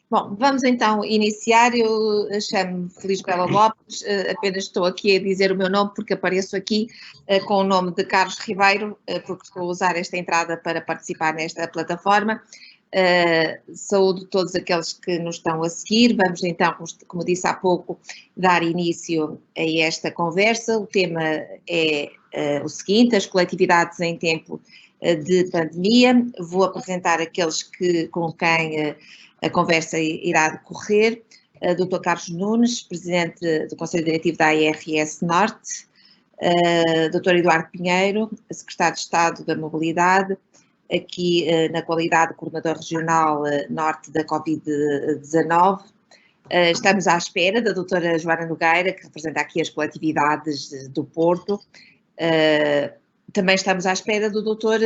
Bom, vamos então iniciar. Eu chamo-me Feliz Bela Lopes, apenas estou aqui a dizer o meu nome porque apareço aqui com o nome de Carlos Ribeiro, porque estou a usar esta entrada para participar nesta plataforma. Saúdo todos aqueles que nos estão a seguir. Vamos então, como disse há pouco, dar início a esta conversa. O tema é o seguinte: as coletividades em tempo de pandemia. Vou apresentar aqueles com quem a conversa irá decorrer. Dr. Carlos Nunes, Presidente do Conselho Diretivo da ARS Norte, Dr. Eduardo Pinheiro, Secretário de Estado da Mobilidade, aqui na qualidade de Coordenador Regional Norte da Covid-19. Estamos à espera da doutora Joana Nogueira, que representa aqui as coletividades do Porto. Também estamos à espera do doutor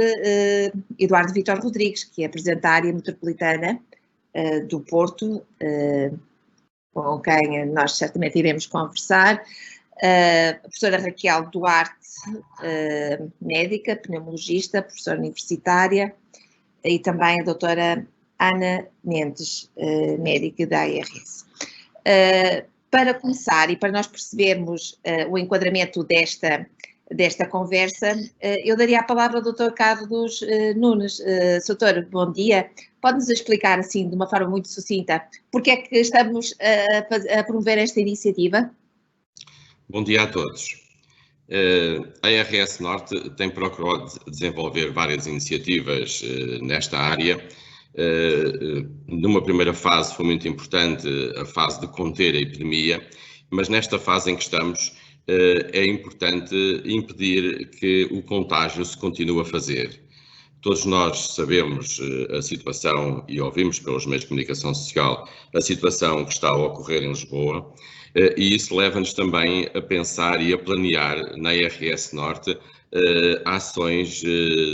Eduardo Vítor Rodrigues, que é Presidente da Área Metropolitana do Porto, com quem nós certamente iremos conversar. A professora Raquel Duarte, médica, pneumologista, professora universitária, e também a doutora Ana Mendes, médica da ARS. Para começar e para nós percebermos o enquadramento desta conversa, eu daria a palavra ao Dr. Carlos Nunes. Doutor, bom dia. Pode-nos explicar, assim, de uma forma muito sucinta, porque é que estamos a promover esta iniciativa? Bom dia a todos. A ARS Norte tem procurado desenvolver várias iniciativas nesta área. Numa primeira fase foi muito importante a fase de conter a epidemia, mas nesta fase em que estamos é importante impedir que o contágio se continue a fazer. Todos nós sabemos a situação e ouvimos pelos meios de comunicação social a situação que está a ocorrer em Lisboa, e isso leva-nos também a pensar e a planear na ARS Norte ações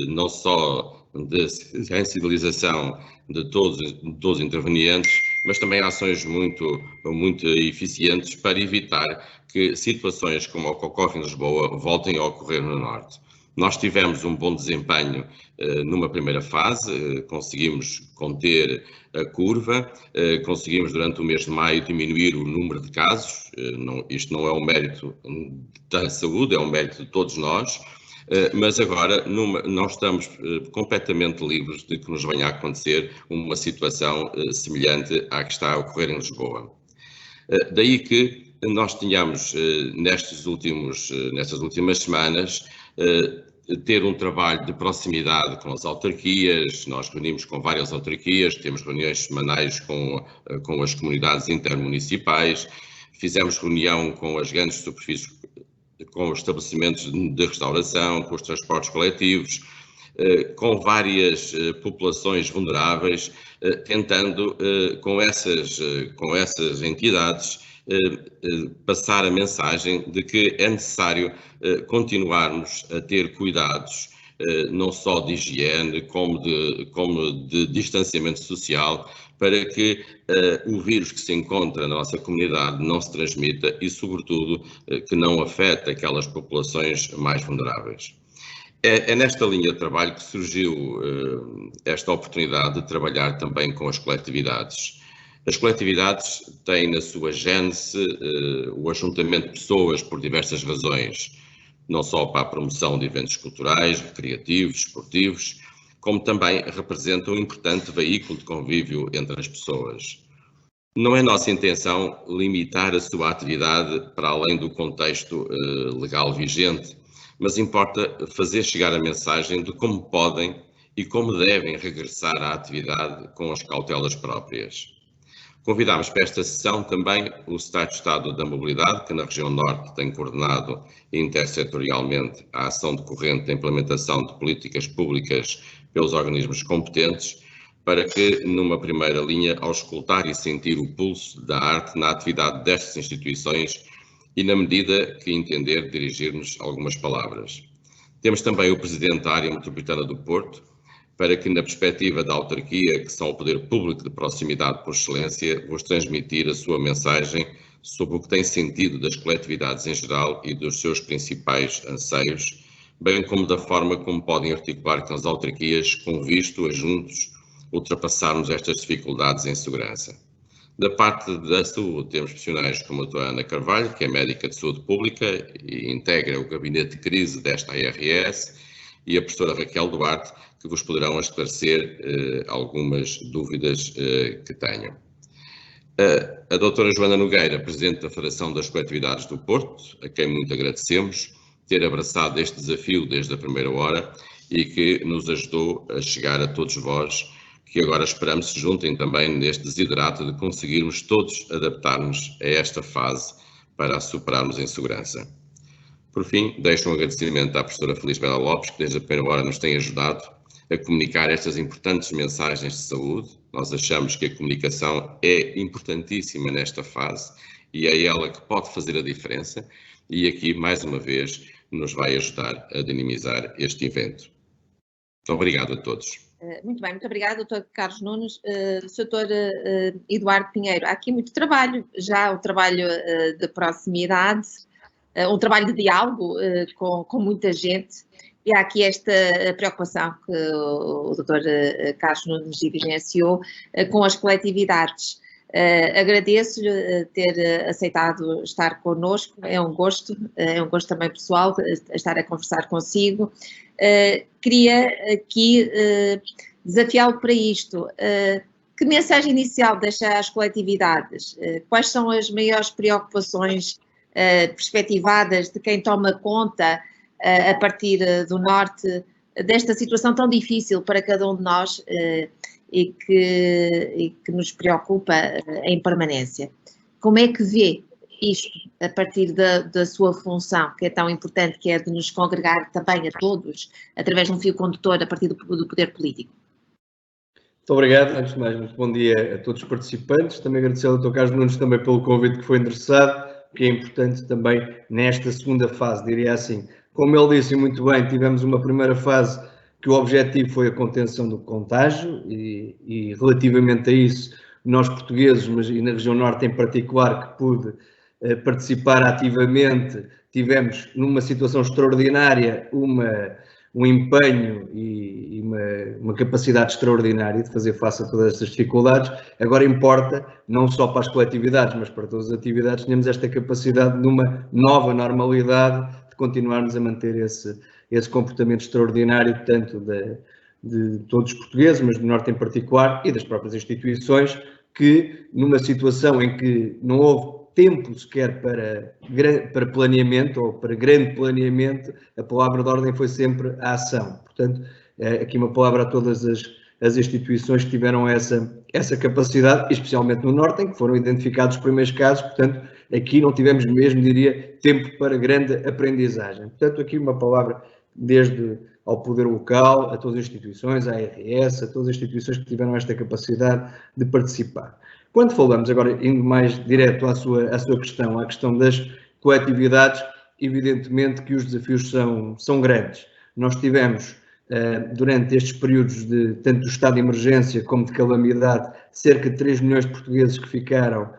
não só de sensibilização de todos os intervenientes, mas também ações muito eficientes para evitar que situações como a que ocorre em Lisboa voltem a ocorrer no Norte. Nós tivemos um bom desempenho numa primeira fase, conseguimos conter a curva, conseguimos durante o mês de maio diminuir o número de casos. Isto não é um mérito da saúde, é um mérito de todos nós, mas agora nós estamos completamente livres de que nos venha a acontecer uma situação semelhante à que está a ocorrer em Lisboa. Daí que nós tínhamos nestas últimas semanas ter um trabalho de proximidade com as autarquias. Nós reunimos com várias autarquias, temos reuniões semanais com as comunidades intermunicipais, fizemos reunião com as grandes superfícies, com os estabelecimentos de restauração, com os transportes coletivos, com várias populações vulneráveis, tentando com essas entidades passar a mensagem de que é necessário continuarmos a ter cuidados, não só de higiene, como de distanciamento social, para que o vírus que se encontra na nossa comunidade não se transmita e, sobretudo, que não afete aquelas populações mais vulneráveis. É nesta linha de trabalho que surgiu esta oportunidade de trabalhar também com as coletividades. As coletividades têm na sua gênese o ajuntamento de pessoas por diversas razões, não só para a promoção de eventos culturais, recreativos, esportivos, como também representam um importante veículo de convívio entre as pessoas. Não é nossa intenção limitar a sua atividade para além do contexto legal vigente, mas importa fazer chegar a mensagem de como podem e como devem regressar à atividade com as cautelas próprias. Convidámos para esta sessão também o Secretário de Estado da Mobilidade, que na região Norte tem coordenado intersetorialmente a ação decorrente da implementação de políticas públicas pelos organismos competentes, para que, numa primeira linha, auscultar e sentir o pulso da arte na atividade destas instituições e, na medida que entender, dirigir-nos algumas palavras. Temos também o Presidente da Área Metropolitana do Porto, para que, na perspectiva da autarquia, que são o poder público de proximidade por excelência, vos transmitir a sua mensagem sobre o que tem sentido das coletividades em geral e dos seus principais anseios, bem como da forma como podem articular com as autarquias com visto a juntos ultrapassarmos estas dificuldades em segurança. Da parte da saúde, temos profissionais como a doutora Ana Carvalho, que é médica de saúde pública e integra o gabinete de crise desta ARS, e a professora Raquel Duarte, que vos poderão esclarecer algumas dúvidas que tenham. A doutora Joana Nogueira, presidente da Federação das Coletividades do Porto, a quem muito agradecemos ter abraçado este desafio desde a primeira hora e que nos ajudou a chegar a todos vós, que agora esperamos se juntem também neste desiderato de conseguirmos todos adaptar-nos a esta fase para a superarmos em segurança. Por fim, deixo um agradecimento à professora Feliz Bela Lopes, que desde a primeira hora nos tem ajudado a comunicar estas importantes mensagens de saúde. Nós achamos que a comunicação é importantíssima nesta fase e é ela que pode fazer a diferença, e aqui, mais uma vez, nos vai ajudar a dinamizar este evento. Muito obrigado a todos. Muito bem, muito obrigada, Dr. Carlos Nunes. Sr. Eduardo Pinheiro, há aqui muito trabalho, já o trabalho de proximidade, um trabalho de diálogo com muita gente, e há aqui esta preocupação que o Dr. Carlos Nunes evidenciou com as coletividades. Agradeço-lhe ter aceitado estar connosco, é um gosto também pessoal estar a conversar consigo. Queria aqui desafiá-lo para isto. Que mensagem inicial deixa às coletividades? Quais são as maiores preocupações perspectivadas de quem toma conta a partir do Norte desta situação tão difícil para cada um de nós e que nos preocupa em permanência? Como é que vê isto a partir da sua função, que é tão importante, que é de nos congregar também a todos, através de um fio condutor a partir do poder político? Muito obrigado. Antes de mais, muito bom dia a todos os participantes. Também agradecer ao Dr. Carlos Nunes também pelo convite que foi endereçado, que é importante também nesta segunda fase, diria assim. Como ele disse muito bem, tivemos uma primeira fase que o objetivo foi a contenção do contágio e relativamente a isso, nós portugueses, mas e na região norte em particular, que pude participar ativamente, tivemos numa situação extraordinária um empenho e uma capacidade extraordinária de fazer face a todas estas dificuldades. Agora importa, não só para as coletividades, mas para todas as atividades, tenhamos esta capacidade de uma nova normalidade, de continuarmos a manter esse comportamento extraordinário, tanto de todos os portugueses, mas do Norte em particular, e das próprias instituições, que numa situação em que não houve tempo sequer para planeamento ou para grande planeamento, a palavra de ordem foi sempre a ação. Portanto, aqui uma palavra a todas as instituições que tiveram essa capacidade, especialmente no Norte, em que foram identificados os primeiros casos. Portanto, aqui não tivemos mesmo, diria, tempo para grande aprendizagem. Portanto, aqui uma palavra desde ao poder local, a todas as instituições, à ARS, a todas as instituições que tiveram esta capacidade de participar. Quando falamos, agora indo mais direto à sua questão, à questão das coletividades, evidentemente que os desafios são grandes. Nós tivemos, durante estes períodos tanto do estado de emergência como de calamidade, cerca de 3 milhões de portugueses que ficaram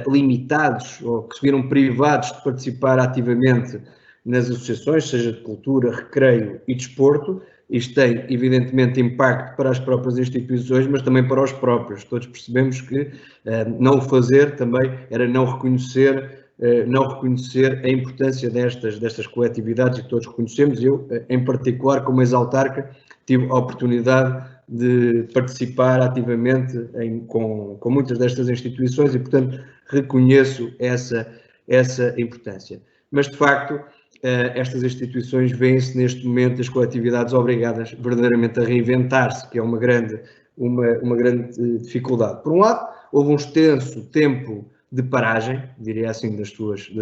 limitados ou que se viram privados de participar ativamente nas associações, seja de cultura, recreio e desporto. Isto tem, evidentemente, impacto para as próprias instituições, mas também para os próprios. Todos percebemos que não o fazer também era não reconhecer a importância destas coletividades, e todos reconhecemos. Eu, em particular, como ex-autarca, tive a oportunidade de participar ativamente com muitas destas instituições e, portanto, reconheço essa importância. Mas, de facto, estas instituições veem-se neste momento, as coletividades, obrigadas verdadeiramente a reinventar-se, que é uma grande dificuldade. Por um lado, houve um extenso tempo de paragem, diria assim, das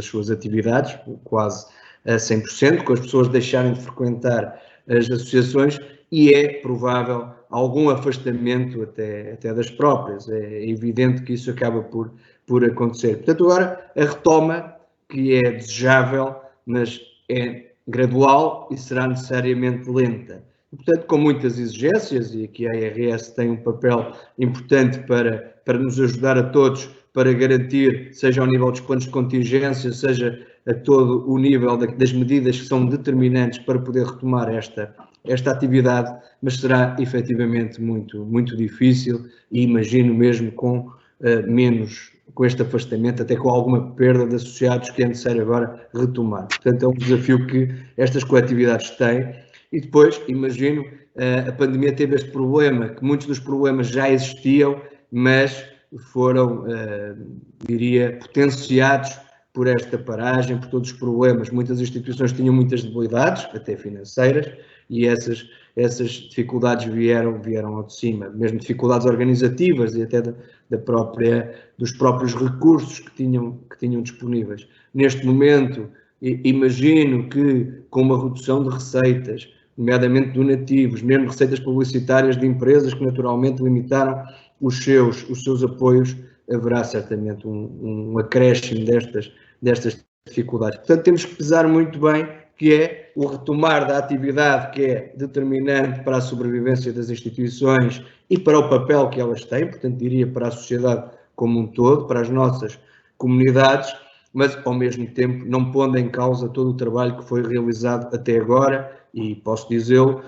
suas atividades, quase a 100%, com as pessoas deixarem de frequentar as associações, e é provável algum afastamento até das próprias. É evidente que isso acaba por acontecer. Portanto, agora a retoma, que é desejável, mas é gradual e será necessariamente lenta. E, portanto, com muitas exigências, e aqui a ARS tem um papel importante para nos ajudar a todos, para garantir, seja ao nível dos planos de contingência, seja a todo o nível das medidas que são determinantes para poder retomar esta atividade, mas será efetivamente muito, muito difícil, e imagino mesmo com menos com este afastamento, até com alguma perda de associados que é necessário agora retomar. Portanto, é um desafio que estas coletividades têm. E depois, imagino, a pandemia teve este problema, que muitos dos problemas já existiam, mas foram, diria, potenciados por esta paragem, por todos os problemas. Muitas instituições tinham muitas debilidades, até financeiras, e essas dificuldades vieram ao de cima, mesmo dificuldades organizativas e até dos próprios recursos que tinham disponíveis. Neste momento, imagino que com uma redução de receitas, nomeadamente donativos, mesmo receitas publicitárias de empresas que naturalmente limitaram os seus apoios, haverá certamente um acréscimo destas dificuldades. Portanto, temos que pesar muito bem que é o retomar da atividade que é determinante para a sobrevivência das instituições e para o papel que elas têm, portanto, diria para a sociedade como um todo, para as nossas comunidades, mas, ao mesmo tempo, não pondo em causa todo o trabalho que foi realizado até agora, e posso dizê-lo,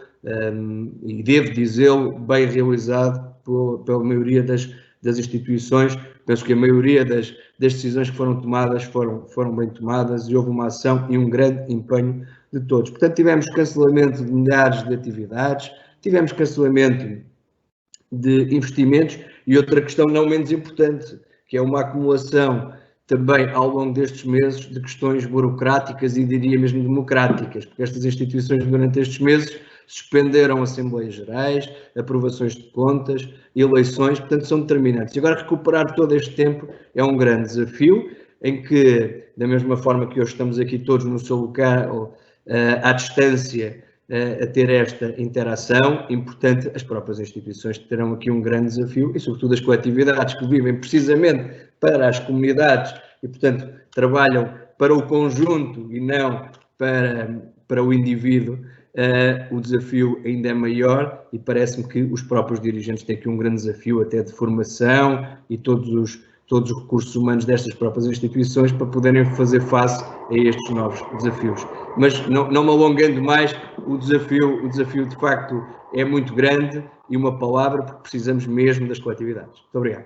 e devo dizê-lo, bem realizado pela maioria das instituições. Penso que a maioria das decisões que foram tomadas foram bem tomadas e houve uma ação e um grande empenho de todos. Portanto, tivemos cancelamento de milhares de atividades, tivemos cancelamento de investimentos e outra questão não menos importante, que é uma acumulação também ao longo destes meses de questões burocráticas e diria mesmo democráticas, porque estas instituições durante estes meses suspenderam assembleias gerais, aprovações de contas, eleições, portanto são determinantes. E agora recuperar todo este tempo é um grande desafio, em que, da mesma forma que hoje estamos aqui todos no seu local, à distância, a ter esta interação, importante, as próprias instituições terão aqui um grande desafio e, sobretudo, as coletividades que vivem precisamente para as comunidades e, portanto, trabalham para o conjunto e não para o indivíduo. O desafio ainda é maior e parece-me que os próprios dirigentes têm aqui um grande desafio até de formação e todos os recursos humanos destas próprias instituições para poderem fazer face a estes novos desafios. Mas não me alongando mais, o desafio de facto é muito grande e uma palavra, porque precisamos mesmo das coletividades. Muito obrigado.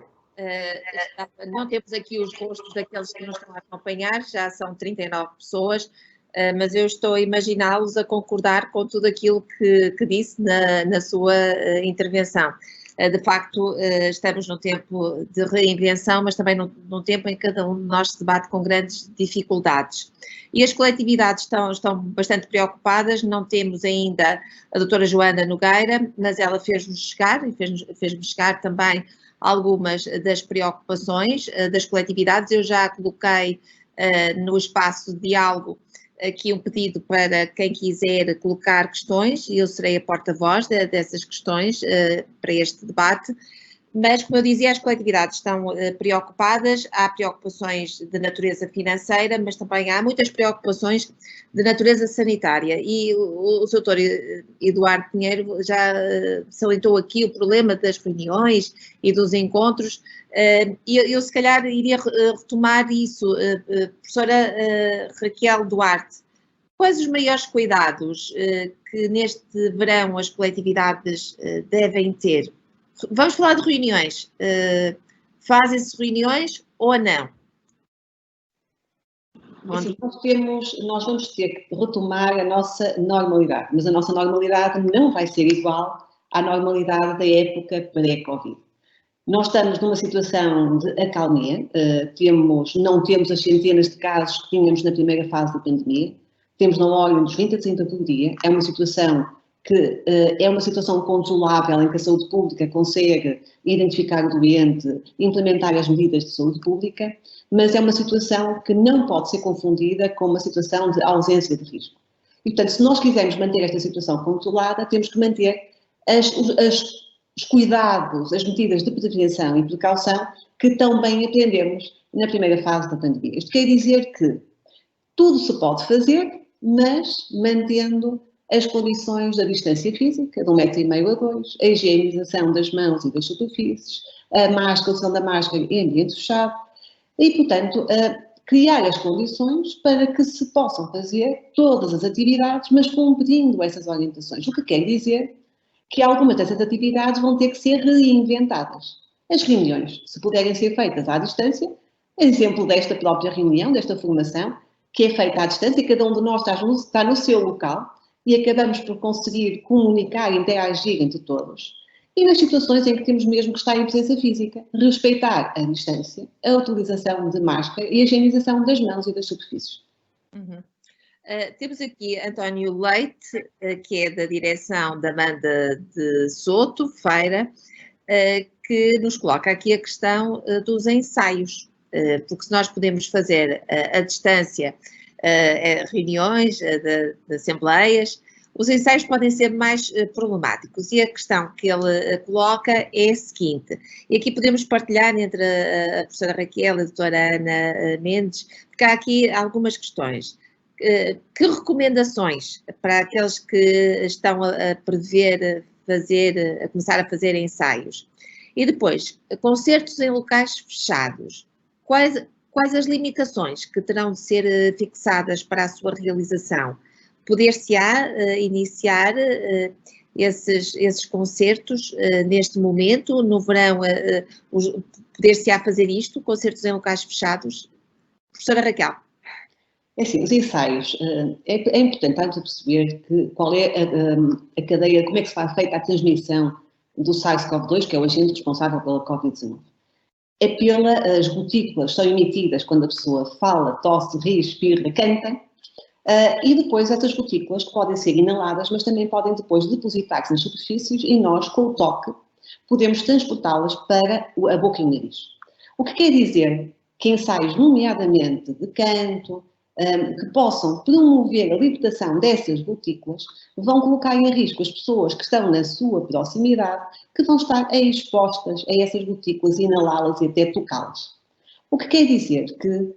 Não temos aqui os rostos daqueles que nos estão a acompanhar, já são 39 pessoas, mas eu estou a imaginá-los a concordar com tudo aquilo que disse na sua intervenção. De facto, estamos num tempo de reinvenção, mas também num tempo em que cada um de nós se debate com grandes dificuldades. E as coletividades estão bastante preocupadas, não temos ainda a doutora Joana Nogueira, mas ela fez-nos chegar, e fez-me chegar também algumas das preocupações das coletividades. Eu já coloquei no espaço de diálogo aqui um pedido para quem quiser colocar questões e eu serei a porta-voz dessas questões para este debate, mas, como eu dizia, as coletividades estão preocupadas, há preocupações de natureza financeira, mas também há muitas preocupações de natureza sanitária e o Dr. Eduardo Pinheiro já salientou aqui o problema das reuniões e dos encontros e eu se calhar iria retomar isso. Professora Raquel Duarte, quais os maiores cuidados que neste verão as coletividades devem ter? Vamos falar de reuniões. Fazem-se reuniões ou não? Assim, nós vamos ter que retomar a nossa normalidade, mas a nossa normalidade não vai ser igual à normalidade da época pré-Covid. Nós estamos numa situação de acalmia, não temos as centenas de casos que tínhamos na primeira fase da pandemia, temos na ordem dos 20 a 30 por dia, é uma situação que é uma situação controlável em que a saúde pública consegue identificar o doente e implementar as medidas de saúde pública, mas é uma situação que não pode ser confundida com uma situação de ausência de risco. E, portanto, se nós quisermos manter esta situação controlada, temos que manter os cuidados, as medidas de prevenção e precaução que tão bem aprendemos na primeira fase da pandemia. Isto quer dizer que tudo se pode fazer, mas mantendo as condições da distância física, de 1,5 m a 2, a higienização das mãos e das superfícies, a usação da máscara em ambiente fechado e, portanto, criar as condições para que se possam fazer todas as atividades, mas cumprindo essas orientações. O que quer dizer que algumas dessas atividades vão ter que ser reinventadas. As reuniões, se puderem ser feitas à distância, exemplo desta própria reunião, desta formação, que é feita à distância, e cada um de nós está no seu local e acabamos por conseguir comunicar e interagir entre todos. E nas situações em que temos mesmo que estar em presença física, respeitar a distância, a utilização de máscara e a higienização das mãos e das superfícies. Uhum. Temos aqui António Leite, que é da direção da Banda de Soto, Feira, que nos coloca aqui a questão dos ensaios, porque se nós podemos fazer à distância reuniões de assembleias, os ensaios podem ser mais problemáticos, e a questão que ele coloca é a seguinte, e aqui podemos partilhar entre a professora Raquel e a doutora Ana Mendes, porque há aqui algumas questões. Que recomendações para aqueles que estão a prever a começar a fazer ensaios? E depois, concertos em locais fechados, quais as limitações que terão de ser fixadas para a sua realização? Poder-se-á iniciar esses concertos neste momento, no verão, poder-se-á fazer isto, concertos em locais fechados? Professora Raquel. É assim, os ensaios, é importante antes de perceber qual é a cadeia, como é que se faz feita a transmissão do SARS-CoV-2, que é o agente responsável pela Covid-19. É pelas gotículas, são emitidas quando a pessoa fala, tosse, ri, espirra, canta, e depois essas gotículas podem ser inaladas, mas também podem depois depositar-se nas superfícies e nós, com o toque, podemos transportá-las para a boca e o nariz. O que quer dizer que ensaios, nomeadamente de canto, que possam promover a libertação dessas gotículas, vão colocar em risco as pessoas que estão na sua proximidade, que vão estar expostas a essas gotículas, inalá-las e até tocá-las. O que quer dizer que,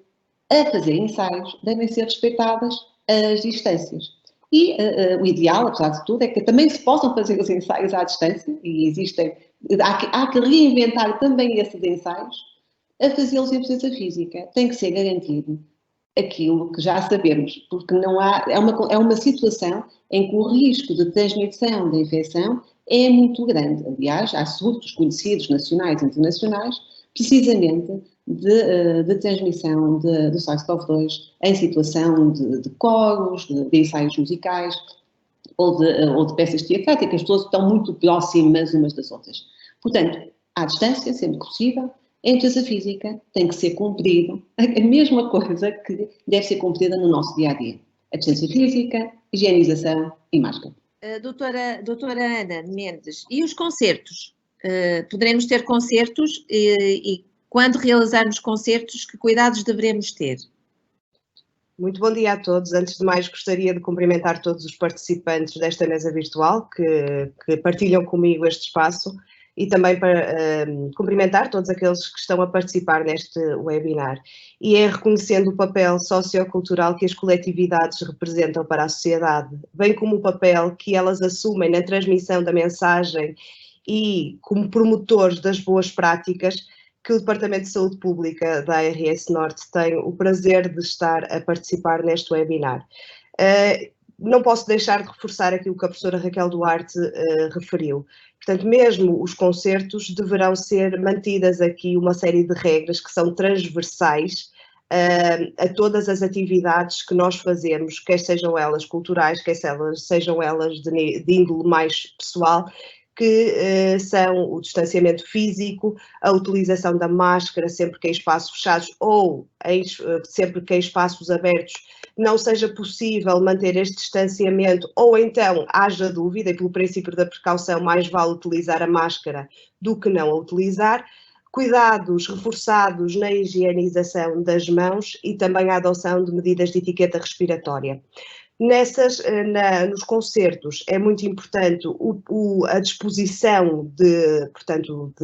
a fazer ensaios, devem ser respeitadas as distâncias. E o ideal, apesar de tudo, é que também se possam fazer os ensaios à distância, e há que reinventar também esses ensaios, a fazê-los em presença física. Tem que ser garantido aquilo que já sabemos, porque não há, é uma situação em que o risco de transmissão da infecção é muito grande. Aliás, há surtos conhecidos, nacionais e internacionais, precisamente de transmissão do SARS-CoV-2 em situação de coros, de ensaios musicais ou de peças teatráticas, as pessoas estão muito próximas umas das outras. Portanto, à distância, sempre possível, em presença física tem que ser cumprido a mesma coisa que deve ser cumprida no nosso dia-a-dia. A distância física, higienização e máscara. Doutora Ana Mendes, e os concertos? Poderemos ter concertos e quando realizarmos concertos, que cuidados devemos ter? Muito bom dia a todos. Antes de mais, gostaria de cumprimentar todos os participantes desta mesa virtual que partilham comigo este espaço e também para cumprimentar todos aqueles que estão a participar neste webinar. E é reconhecendo o papel sociocultural que as coletividades representam para a sociedade, bem como o papel que elas assumem na transmissão da mensagem e como promotores das boas práticas, que o Departamento de Saúde Pública da ARS Norte tem o prazer de estar a participar neste webinar. Não posso deixar de reforçar aquilo que a professora Raquel Duarte referiu. Portanto, mesmo os concertos deverão ser mantidas aqui uma série de regras que são transversais a todas as atividades que nós fazemos, quer sejam elas culturais, quer sejam elas de índole mais pessoal, que são o distanciamento físico, a utilização da máscara sempre que em espaços fechados ou sempre que em espaços abertos não seja possível manter este distanciamento ou então haja dúvida, e pelo princípio da precaução mais vale utilizar a máscara do que não a utilizar. Cuidados reforçados na higienização das mãos e também a adoção de medidas de etiqueta respiratória. Nos concertos é muito importante a disposição de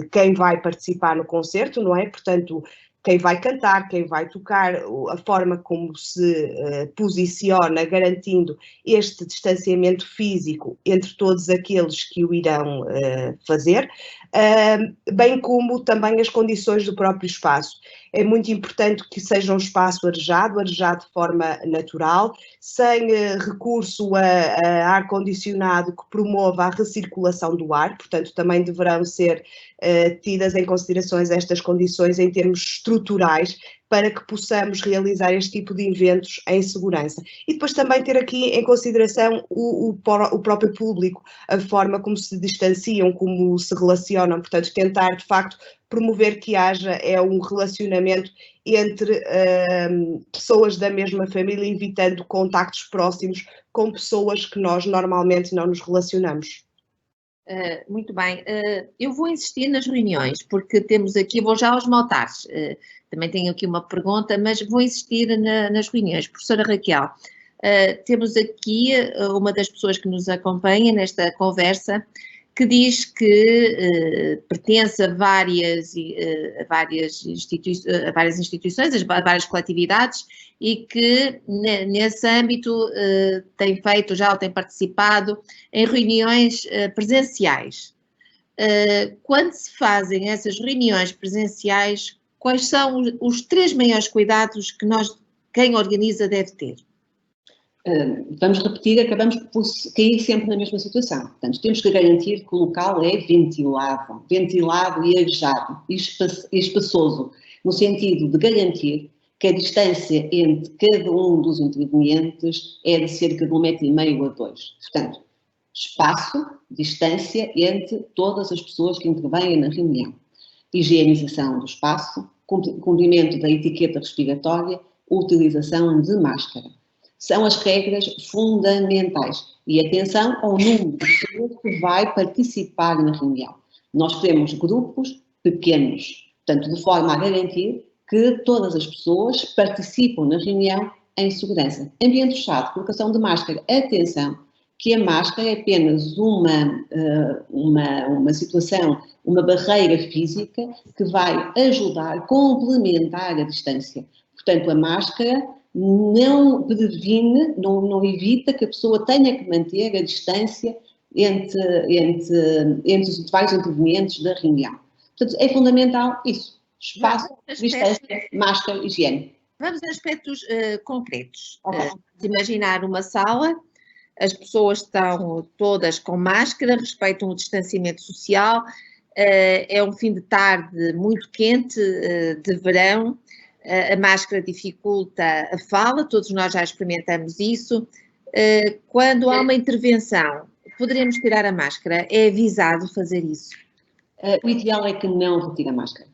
quem vai participar no concerto, não é? Portanto, quem vai cantar, quem vai tocar, a forma como se posiciona, garantindo este distanciamento físico entre todos aqueles que o irão fazer, bem como também as condições do próprio espaço. É muito importante que seja um espaço arejado de forma natural, sem recurso a ar-condicionado que promova a recirculação do ar, portanto também deverão ser tidas em considerações estas condições em termos estruturais para que possamos realizar este tipo de eventos em segurança. E depois também ter aqui em consideração o próprio público, a forma como se distanciam, como se relacionam, portanto tentar de facto promover que haja um relacionamento entre pessoas da mesma família, evitando contactos próximos com pessoas que nós normalmente não nos relacionamos. Muito bem. Eu vou insistir nas reuniões, porque temos aqui, vou já aos maltares, também tenho aqui uma pergunta, mas vou insistir nas reuniões. Professora Raquel, temos aqui uma das pessoas que nos acompanha nesta conversa, que diz que pertence a várias instituições, a várias coletividades, e que nesse âmbito tem feito já ou tem participado em reuniões presenciais. Quando se fazem essas reuniões presenciais, quais são os 3 maiores cuidados que quem organiza deve ter? Vamos repetir, acabamos por cair sempre na mesma situação. Portanto, temos que garantir que o local é ventilado e arejado e espaçoso, no sentido de garantir que a distância entre cada um dos intervenientes é de cerca de 1,5 m a 2. Portanto, espaço, distância entre todas as pessoas que intervêm na reunião. Higienização do espaço, cumprimento da etiqueta respiratória, utilização de máscara. São as regras fundamentais. E atenção ao número de pessoas que vai participar na reunião. Nós temos grupos pequenos, portanto, de forma a garantir que todas as pessoas participam na reunião em segurança. Ambiente fechado, colocação de máscara. Atenção, que a máscara é apenas uma situação, uma barreira física que vai ajudar, complementar a distância. Portanto, a máscara não previne, não evita que a pessoa tenha que manter a distância entre os vários intervenientes da reunião. Portanto, é fundamental isso. Espaço, distância, máscara, higiene. Vamos a aspectos concretos. Okay. Imaginar uma sala, as pessoas estão todas com máscara, respeitam o distanciamento social, é um fim de tarde muito quente, de verão, a máscara dificulta a fala, todos nós já experimentamos isso. Quando há uma intervenção, poderemos tirar a máscara? É avisado fazer isso? O ideal é que não retire a máscara.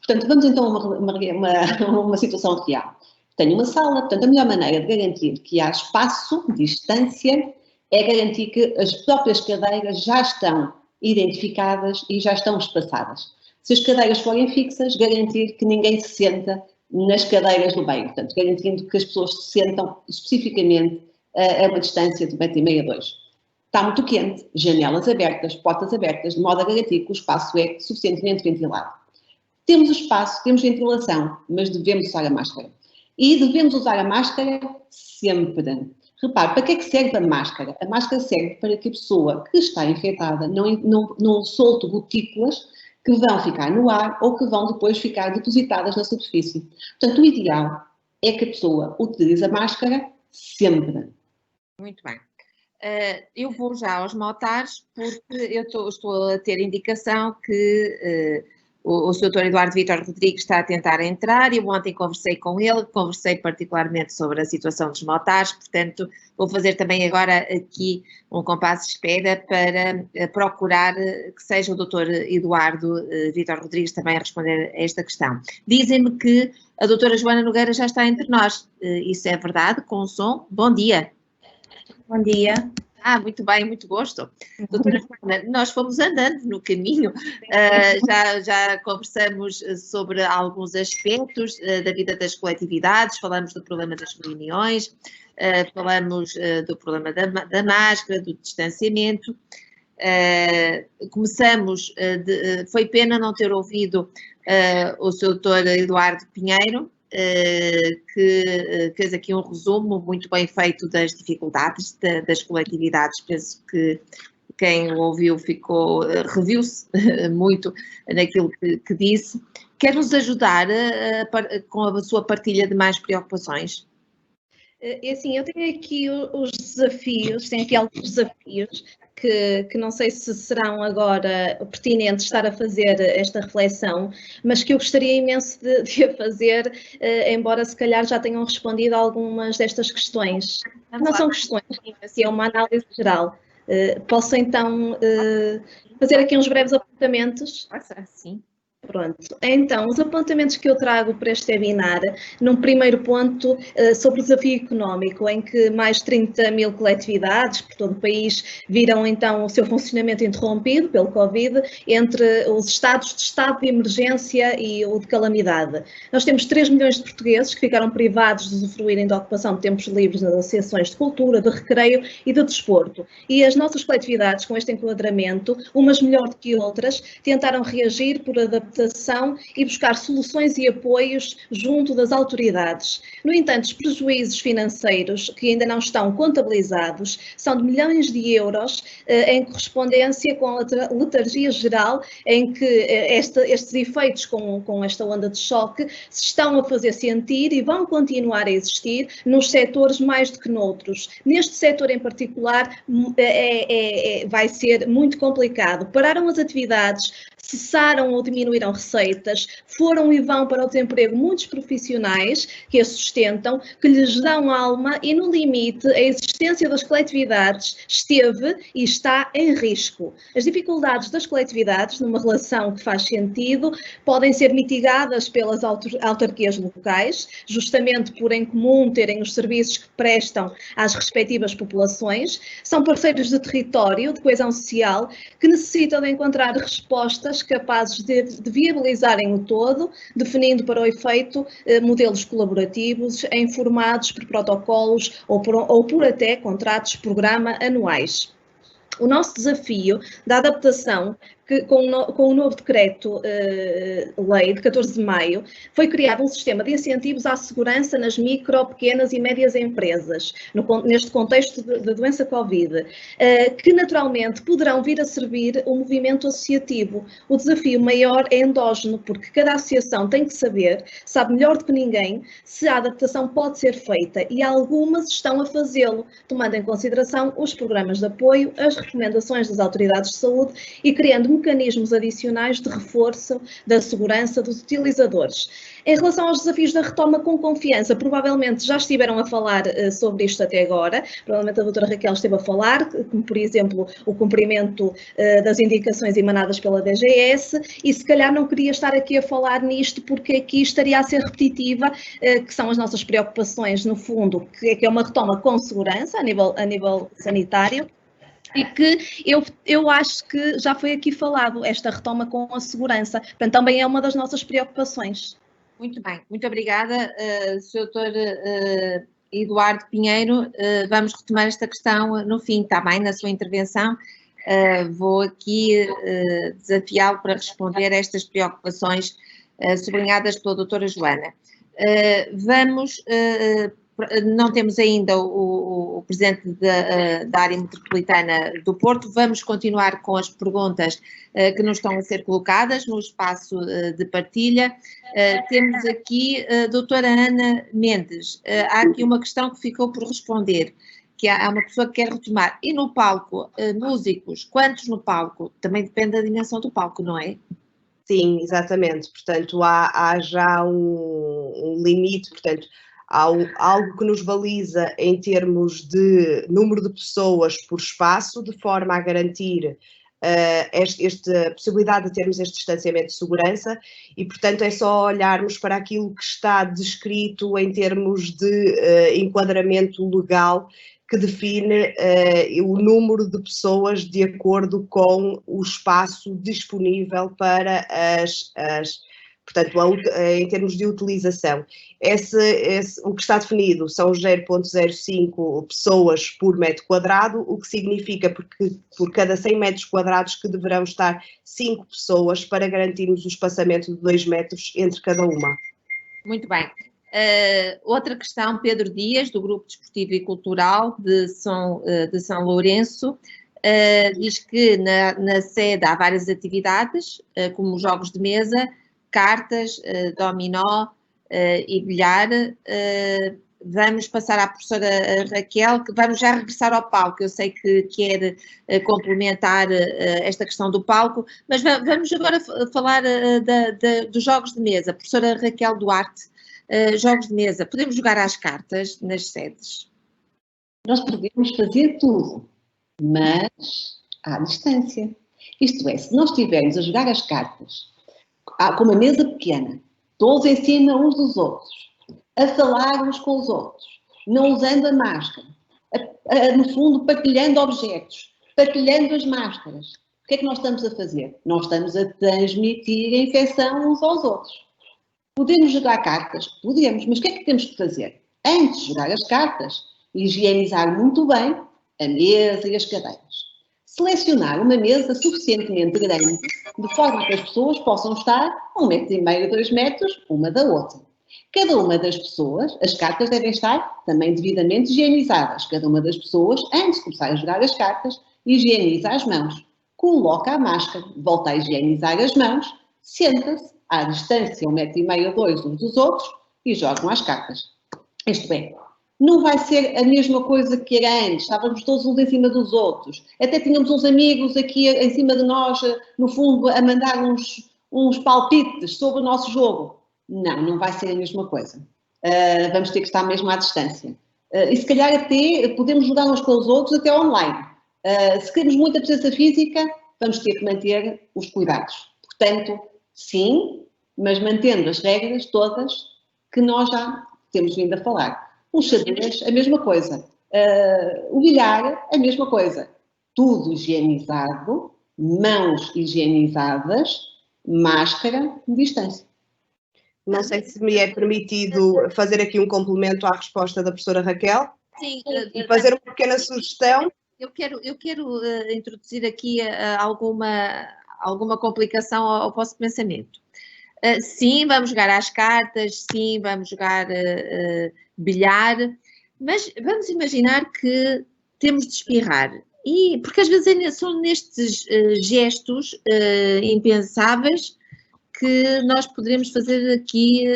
Portanto, vamos então a uma situação real. Tenho uma sala, portanto, a melhor maneira de garantir que há espaço, distância, é garantir que as próprias cadeiras já estão identificadas e já estão espaçadas. Se as cadeiras forem fixas, garantir que ninguém se senta nas cadeiras do meio, portanto, garantindo que as pessoas se sentam especificamente a uma distância de 1,5 m a 2. Está muito quente, janelas abertas, portas abertas, de modo a garantir que o espaço é suficientemente ventilado. Temos o espaço, temos ventilação, mas devemos usar a máscara. E devemos usar a máscara sempre. Repare, para que é que serve a máscara? A máscara serve para que a pessoa que está infectada não solte gotículas que vão ficar no ar ou que vão depois ficar depositadas na superfície. Portanto, o ideal é que a pessoa utilize a máscara sempre. Muito bem. Eu vou já aos maltares, porque eu estou a ter indicação que o Sr. Dr. Eduardo Vítor Rodrigues está a tentar entrar. Eu ontem conversei com ele, conversei particularmente sobre a situação dos maltares, portanto vou fazer também agora aqui um compasso de espera para procurar que seja o Dr. Eduardo Vítor Rodrigues também a responder a esta questão. Dizem-me que a doutora Joana Nogueira já está entre nós. Isso é verdade? Com o som? Bom dia. Bom dia. Muito bem, muito gosto. Doutora Joana, nós fomos andando no caminho, já conversamos sobre alguns aspectos da vida das coletividades, falamos do problema das reuniões, falamos do problema da máscara, do distanciamento. Começamos, foi pena não ter ouvido o Sr. Dr. Eduardo Pinheiro, que fez aqui um resumo muito bem feito das dificuldades das coletividades. Penso que quem o ouviu reviu-se muito naquilo que disse. Quer nos ajudar com a sua partilha de mais preocupações? É assim, eu tenho aqui os desafios, tenho aqui alguns desafios que não sei se serão agora pertinentes estar a fazer esta reflexão, mas que eu gostaria imenso de a fazer, embora se calhar já tenham respondido a algumas destas questões. Não são questões, é uma análise geral. Posso então fazer aqui uns breves apontamentos? Sim. Pronto, então, os apontamentos que eu trago para este webinar, num primeiro ponto, sobre o desafio económico, em que mais de 30 mil coletividades por todo o país viram então o seu funcionamento interrompido pelo Covid, entre os estados de estado de emergência e o de calamidade. Nós temos 3 milhões de portugueses que ficaram privados de usufruírem da ocupação de tempos livres nas associações de cultura, de recreio e de desporto. E as nossas coletividades, com este enquadramento, umas melhor do que outras, tentaram reagir por adaptação e buscar soluções e apoios junto das autoridades. No entanto, os prejuízos financeiros que ainda não estão contabilizados são de milhões de euros em correspondência com a letargia geral em que estes efeitos com esta onda de choque se estão a fazer sentir e vão continuar a existir nos setores mais do que noutros. Neste setor em particular vai ser muito complicado. Pararam as atividades, cessaram ou diminuíram receitas, foram e vão para o desemprego muitos profissionais que a sustentam, que lhes dão alma e, no limite, a existência das coletividades esteve e está em risco. As dificuldades das coletividades, numa relação que faz sentido, podem ser mitigadas pelas autarquias locais, justamente por em comum terem os serviços que prestam às respectivas populações, são parceiros de território, de coesão social, que necessitam de encontrar respostas capazes de viabilizarem o todo, definindo para o efeito modelos colaborativos, informados por protocolos ou por até contratos programa anuais. O nosso desafio da adaptação, que com o novo decreto-lei de 14 de maio, foi criado um sistema de incentivos à segurança nas micro, pequenas e médias empresas, neste contexto de doença Covid, que naturalmente poderão vir a servir o movimento associativo. O desafio maior é endógeno, porque cada associação tem que saber, sabe melhor do que ninguém, se a adaptação pode ser feita, e algumas estão a fazê-lo, tomando em consideração os programas de apoio, as recomendações das autoridades de saúde e criando mecanismos adicionais de reforço da segurança dos utilizadores. Em relação aos desafios da retoma com confiança, provavelmente já estiveram a falar sobre isto até agora, provavelmente a doutora Raquel esteve a falar, como por exemplo o cumprimento das indicações emanadas pela DGS, e se calhar não queria estar aqui a falar nisto porque aqui estaria a ser repetitiva, que são as nossas preocupações no fundo, que é uma retoma com segurança a nível sanitário, e que eu acho que já foi aqui falado, esta retoma com a segurança, portanto também é uma das nossas preocupações. Muito bem, muito obrigada, Sr. Dr. Eduardo Pinheiro. Vamos retomar esta questão no fim, está bem, na sua intervenção. Vou aqui desafiá-lo para responder a estas preocupações sublinhadas pela doutora Joana. Não temos ainda o presidente da área metropolitana do Porto. Vamos continuar com as perguntas que nos estão a ser colocadas no espaço de partilha. Temos aqui a doutora Ana Mendes. Há aqui uma questão que ficou por responder, que há uma pessoa que quer retomar. E no palco, músicos, quantos no palco? Também depende da dimensão do palco, não é? Sim, exatamente. Portanto, há já um limite, portanto, há algo que nos baliza em termos de número de pessoas por espaço, de forma a garantir esta possibilidade de termos este distanciamento de segurança, e portanto é só olharmos para aquilo que está descrito em termos de enquadramento legal, que define o número de pessoas de acordo com o espaço disponível para portanto, em termos de utilização. O que está definido são 0,05 pessoas por metro quadrado, o que significa porque por cada 100 metros quadrados que deverão estar 5 pessoas para garantirmos o espaçamento de 2 metros entre cada uma. Muito bem. Outra questão, Pedro Dias, do Grupo Desportivo e Cultural de São Lourenço, diz que na sede há várias atividades, como jogos de mesa, cartas, dominó e bilhar. vamos passar à professora Raquel, que vamos já regressar ao palco. Eu sei que quer complementar esta questão do palco, mas vamos agora falar dos jogos de mesa. Professora Raquel Duarte, jogos de mesa, podemos jogar às cartas nas sedes? Nós podemos fazer tudo, mas à distância. Isto é, se nós estivermos a jogar as cartas com uma mesa pequena, todos em cima uns dos outros, a falar uns com os outros, não usando a máscara, no fundo partilhando objetos, partilhando as máscaras, o que é que nós estamos a fazer? Nós estamos a transmitir a infecção uns aos outros. Podemos jogar cartas? Podemos, mas o que é que temos que fazer? Antes de jogar as cartas, higienizar muito bem a mesa e as cadeiras. Selecionar uma mesa suficientemente grande, de forma que as pessoas possam estar a 1,5 m, 2 metros, uma da outra. Cada uma das pessoas, as cartas devem estar também devidamente higienizadas. Cada uma das pessoas, antes de começar a jogar as cartas, higieniza as mãos. Coloca a máscara, volta a higienizar as mãos, senta-se à distância 1,5 m, 2 uns dos outros e jogam as cartas. Isto é, não vai ser a mesma coisa que era antes, estávamos todos uns em cima dos outros, até tínhamos uns amigos aqui em cima de nós, no fundo, a mandar uns palpites sobre o nosso jogo. Não vai ser a mesma coisa. Vamos ter que estar mesmo à distância. E se calhar até podemos jogar uns com os outros até online. Se queremos muita presença física, vamos ter que manter os cuidados. Portanto, sim, mas mantendo as regras todas que nós já temos vindo a falar. O xadrez, a mesma coisa. O bilhar, a mesma coisa. Tudo higienizado, mãos higienizadas, máscara, distância. Não sei se me é permitido fazer aqui um complemento à resposta da professora Raquel. Sim. E fazer uma pequena sugestão. Eu quero introduzir aqui alguma complicação ao vosso pensamento. Sim, vamos jogar às cartas, sim, vamos jogar bilhar, mas vamos imaginar que temos de espirrar. Porque às vezes são nestes gestos impensáveis que nós poderemos fazer aqui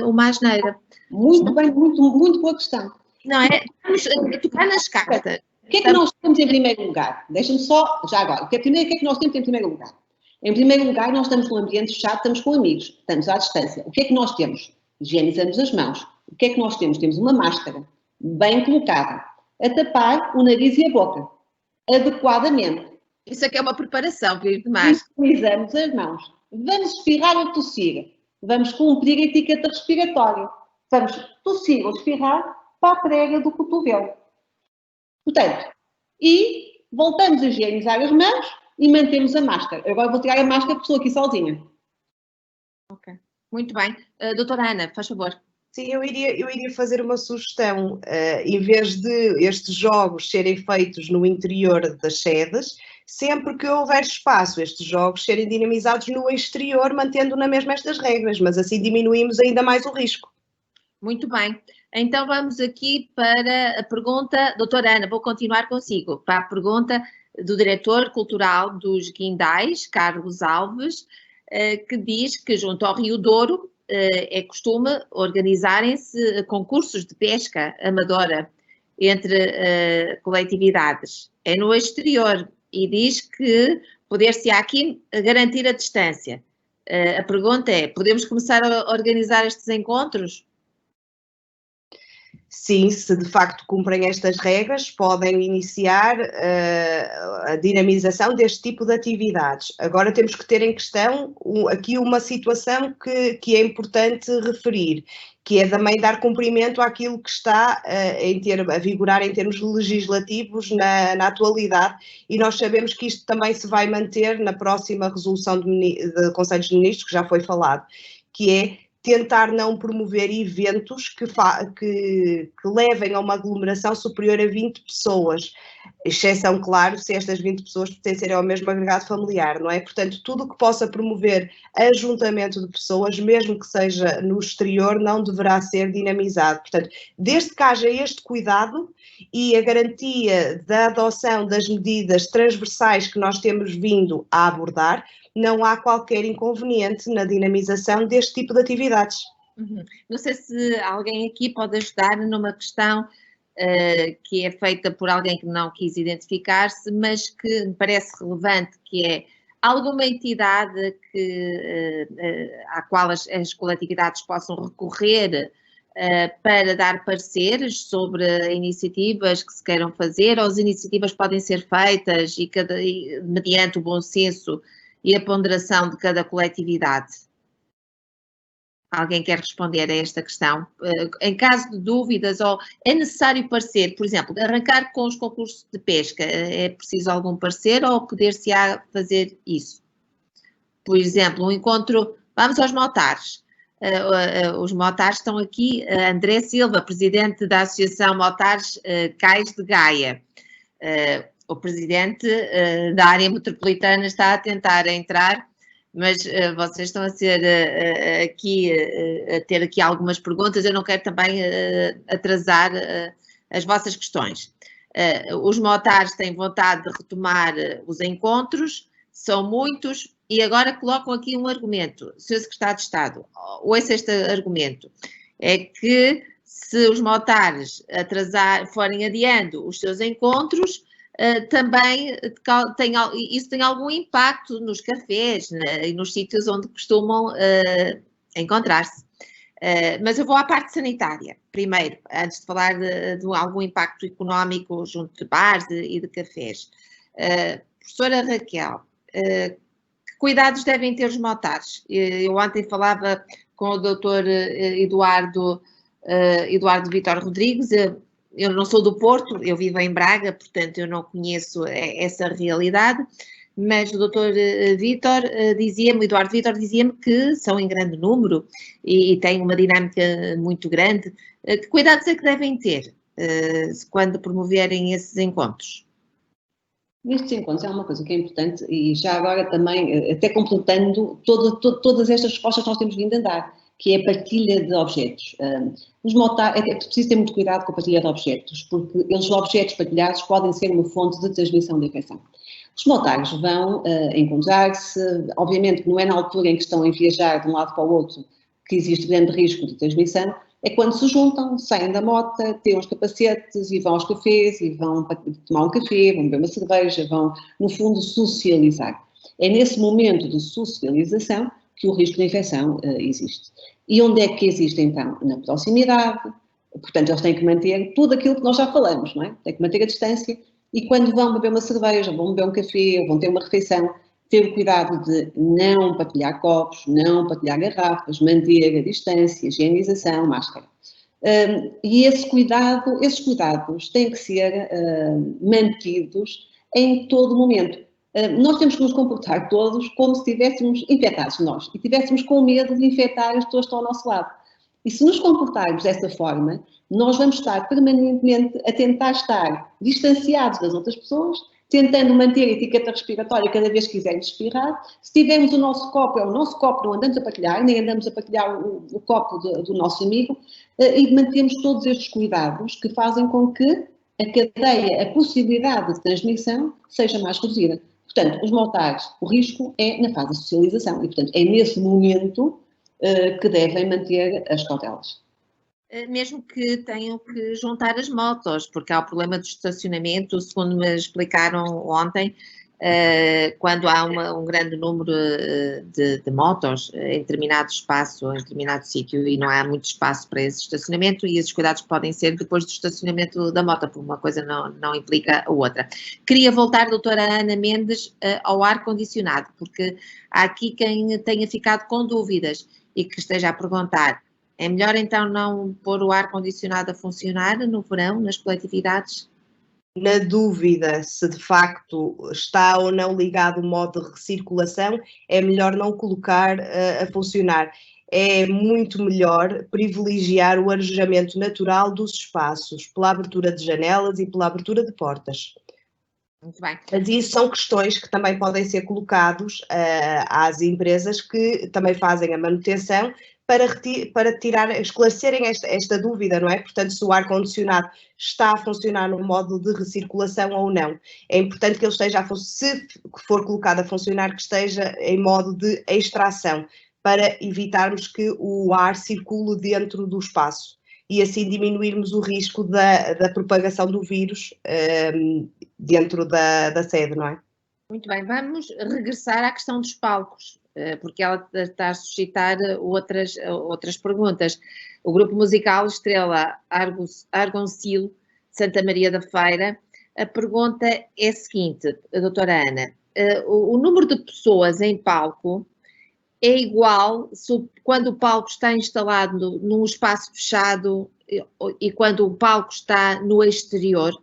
uma asneira. Muito bem, muito boa questão. Não é? Vamos tocar nas cartas. O que é que nós temos em primeiro lugar? Deixa-me só, já agora, o que é que nós temos em primeiro lugar? Em primeiro lugar, nós estamos num ambiente fechado, estamos com amigos, estamos à distância. O que é que nós temos? Higienizamos as mãos. O que é que nós temos? Temos uma máscara bem colocada, a tapar o nariz e a boca, adequadamente. Isso aqui é uma preparação, vir de máscara. Higienizamos as mãos. Vamos espirrar ou tossir. Vamos cumprir a etiqueta respiratória. Vamos tossir ou espirrar para a prega do cotovelo. Portanto, e voltamos a higienizar as mãos e mantemos a máscara. Agora vou tirar a máscara porque estou aqui sozinha. Ok, muito bem. Doutora Ana, faz favor. Sim, eu iria fazer uma sugestão. Em vez de estes jogos serem feitos no interior das sedes, sempre que houver espaço, estes jogos serem dinamizados no exterior, mantendo na mesma estas regras, mas assim diminuímos ainda mais o risco. Muito bem. Então vamos aqui para a pergunta, doutora Ana, vou continuar consigo, para a pergunta do diretor cultural dos Guindais, Carlos Alves, que diz que junto ao Rio Douro é costume organizarem-se concursos de pesca amadora entre coletividades. É no exterior e diz que poder-se aqui garantir a distância. A pergunta é, podemos começar a organizar estes encontros? Sim, se de facto cumprem estas regras, podem iniciar a dinamização deste tipo de atividades. Agora temos que ter em questão aqui uma situação que é importante referir, que é também dar cumprimento àquilo que está a vigorar em termos legislativos na atualidade, e nós sabemos que isto também se vai manter na próxima resolução de Conselhos de Ministros, que já foi falado, que é tentar não promover eventos que levem a uma aglomeração superior a 20 pessoas, exceção, claro, se estas 20 pessoas pertencerem ao mesmo agregado familiar, não é? Portanto, tudo o que possa promover ajuntamento de pessoas, mesmo que seja no exterior, não deverá ser dinamizado. Portanto, desde que haja este cuidado e a garantia da adoção das medidas transversais que nós temos vindo a abordar, não há qualquer inconveniente na dinamização deste tipo de atividades. Não sei se alguém aqui pode ajudar numa questão que é feita por alguém que não quis identificar-se, mas que me parece relevante, que é alguma entidade à qual as coletividades possam recorrer para dar pareceres sobre iniciativas que se queiram fazer, ou as iniciativas podem ser feitas mediante o bom senso e a ponderação de cada coletividade? Alguém quer responder a esta questão? Em caso de dúvidas, ou é necessário parecer, por exemplo, arrancar com os concursos de pesca, é preciso algum parecer ou poder-se-á fazer isso? Por exemplo, um encontro, vamos aos motares. Os motares estão aqui, André Silva, presidente da Associação Motares Cais de Gaia. O presidente da área metropolitana está a tentar entrar, mas vocês estão a ter aqui algumas perguntas, eu não quero também atrasar as vossas questões. Os motares têm vontade de retomar os encontros, são muitos, e agora colocam aqui um argumento. Sr. Secretário de Estado, ouça este argumento, é que se os motares forem adiando os seus encontros, também isso tem algum impacto nos cafés e nos sítios onde costumam encontrar-se. Mas eu vou à parte sanitária, primeiro, antes de falar de algum impacto económico junto de bares e de cafés. Professora Raquel, que cuidados devem ter os motares? Eu ontem falava com o Dr. Eduardo Vítor Rodrigues. Eu não sou do Porto, eu vivo em Braga, portanto eu não conheço essa realidade, mas o Dr. Vítor dizia-me, o Eduardo Vítor dizia-me que são em grande número e têm uma dinâmica muito grande. Que cuidados é que devem ter quando promoverem esses encontros? Nestes encontros é uma coisa que é importante e já agora também, até completando todas estas respostas que nós temos vindo a dar, que é a partilha de objetos. Os motares, é preciso ter muito cuidado com a partilha de objetos, porque os objetos partilhados podem ser uma fonte de transmissão de infecção. Os motares vão encontrar-se, obviamente que não é na altura em que estão a viajar de um lado para o outro que existe grande risco de transmissão, é quando se juntam, saem da mota, têm os capacetes e vão aos cafés e vão tomar um café, vão beber uma cerveja, vão, no fundo, socializar. É nesse momento de socialização que o risco de infecção existe. E onde é que existe, então? Na proximidade, portanto, eles têm que manter tudo aquilo que nós já falamos, não é? Têm que manter a distância e quando vão beber uma cerveja, vão beber um café, ou vão ter uma refeição, ter o cuidado de não partilhar copos, não partilhar garrafas, manter a distância, higienização, máscara. E esses cuidados têm que ser mantidos em todo momento. Nós temos que nos comportar todos como se estivéssemos infectados nós e tivéssemos com medo de infectar as pessoas que estão ao nosso lado. E se nos comportarmos dessa forma, nós vamos estar permanentemente a tentar estar distanciados das outras pessoas, tentando manter a etiqueta respiratória cada vez que quisermos espirrar. Se tivermos o nosso copo, é o nosso copo, não andamos a partilhar, nem andamos a partilhar o copo do nosso amigo, e mantemos todos estes cuidados que fazem com que a cadeia, a possibilidade de transmissão seja mais reduzida. Portanto, os motares, o risco é na fase de socialização e, portanto, é nesse momento que devem manter as cautelas. Mesmo que tenham que juntar as motos, porque há o problema do estacionamento, segundo me explicaram ontem, quando há um grande número de motos em determinado espaço, em determinado sítio, e não há muito espaço para esse estacionamento, e esses cuidados podem ser depois do estacionamento da moto, porque uma coisa não implica a outra. Queria voltar, doutora Ana Mendes, ao ar-condicionado, porque há aqui quem tenha ficado com dúvidas e que esteja a perguntar: é melhor então não pôr o ar-condicionado a funcionar no verão, nas coletividades? Na dúvida se de facto está ou não ligado o modo de recirculação, é melhor não colocar a funcionar. É muito melhor privilegiar o arejamento natural dos espaços, pela abertura de janelas e pela abertura de portas. Muito bem. Mas isso são questões que também podem ser colocados às empresas que também fazem a manutenção para esclarecerem esta dúvida, não é? Portanto, se o ar-condicionado está a funcionar no modo de recirculação ou não. É importante que ele esteja, se for colocado a funcionar, que esteja em modo de extração, para evitarmos que o ar circule dentro do espaço e assim diminuirmos o risco da propagação do vírus dentro da sede, não é? Muito bem, vamos regressar à questão dos palcos, porque ela está a suscitar outras perguntas. O grupo musical Estrela Argoncillo, Santa Maria da Feira, a pergunta é a seguinte, doutora Ana, o número de pessoas em palco é igual quando o palco está instalado num espaço fechado e quando o palco está no exterior?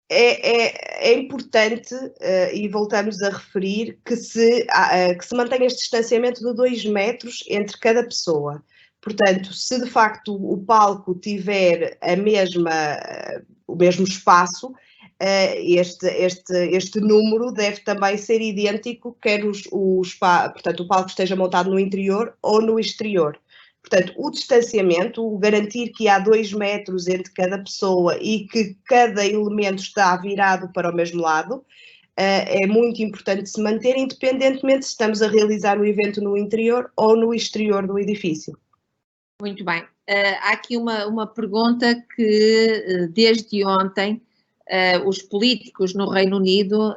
É importante, e voltamos a referir, que se mantenha este distanciamento de 2 metros entre cada pessoa. Portanto, se de facto o palco tiver o mesmo espaço, este número deve também ser idêntico, quer portanto, o palco esteja montado no interior ou no exterior. Portanto, o distanciamento, o garantir que há 2 metros entre cada pessoa e que cada elemento está virado para o mesmo lado, é muito importante se manter, independentemente se estamos a realizar o evento no interior ou no exterior do edifício. Muito bem. Há aqui uma pergunta que, desde ontem, os no Reino Unido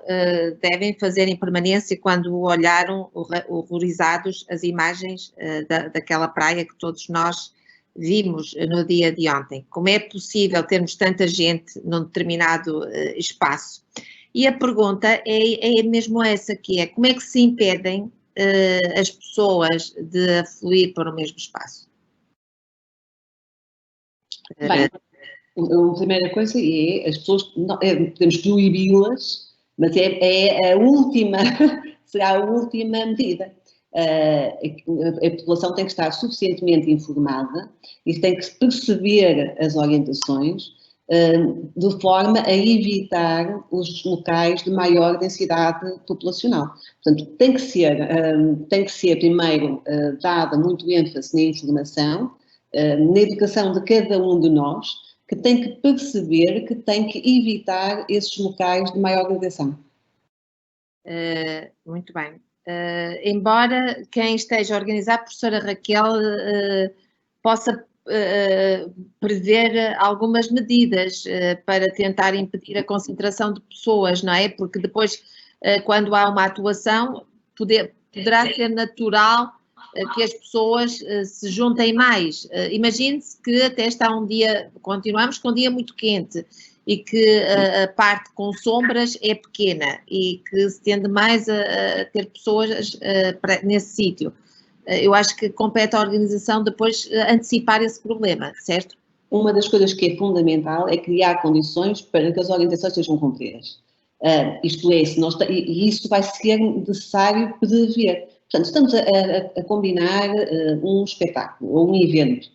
devem fazer em permanência quando olharam horrorizados as imagens daquela praia que todos nós vimos no dia de ontem. Como é possível termos tanta gente num determinado espaço? E a pergunta é mesmo essa, que é como é que se impedem as pessoas de afluir para o mesmo espaço? Bem, a primeira coisa é as pessoas, podemos proibi-las, mas é a última, será a última medida. A população tem que estar suficientemente informada e tem que perceber as orientações de forma a evitar os locais de maior densidade populacional. Portanto, tem que ser primeiro dada muito ênfase na informação, na educação de cada um de nós, que tem que perceber que tem que evitar esses locais de maior agressão. Muito bem. Embora quem esteja a organizar, a professora Raquel, possa prever algumas medidas para tentar impedir a concentração de pessoas, não é? Porque depois, quando há uma atuação, poderá ser natural que as pessoas se juntem mais. Imagine-se que até está continuamos com um dia muito quente e que a parte com sombras é pequena e que se tende mais a ter pessoas nesse sítio. Eu acho que compete à organização depois antecipar esse problema, certo? Uma das coisas que é fundamental é criar condições para que as orientações sejam cumpridas. Isto é, e isso vai ser necessário prever. Portanto, estamos a combinar um espetáculo ou um evento.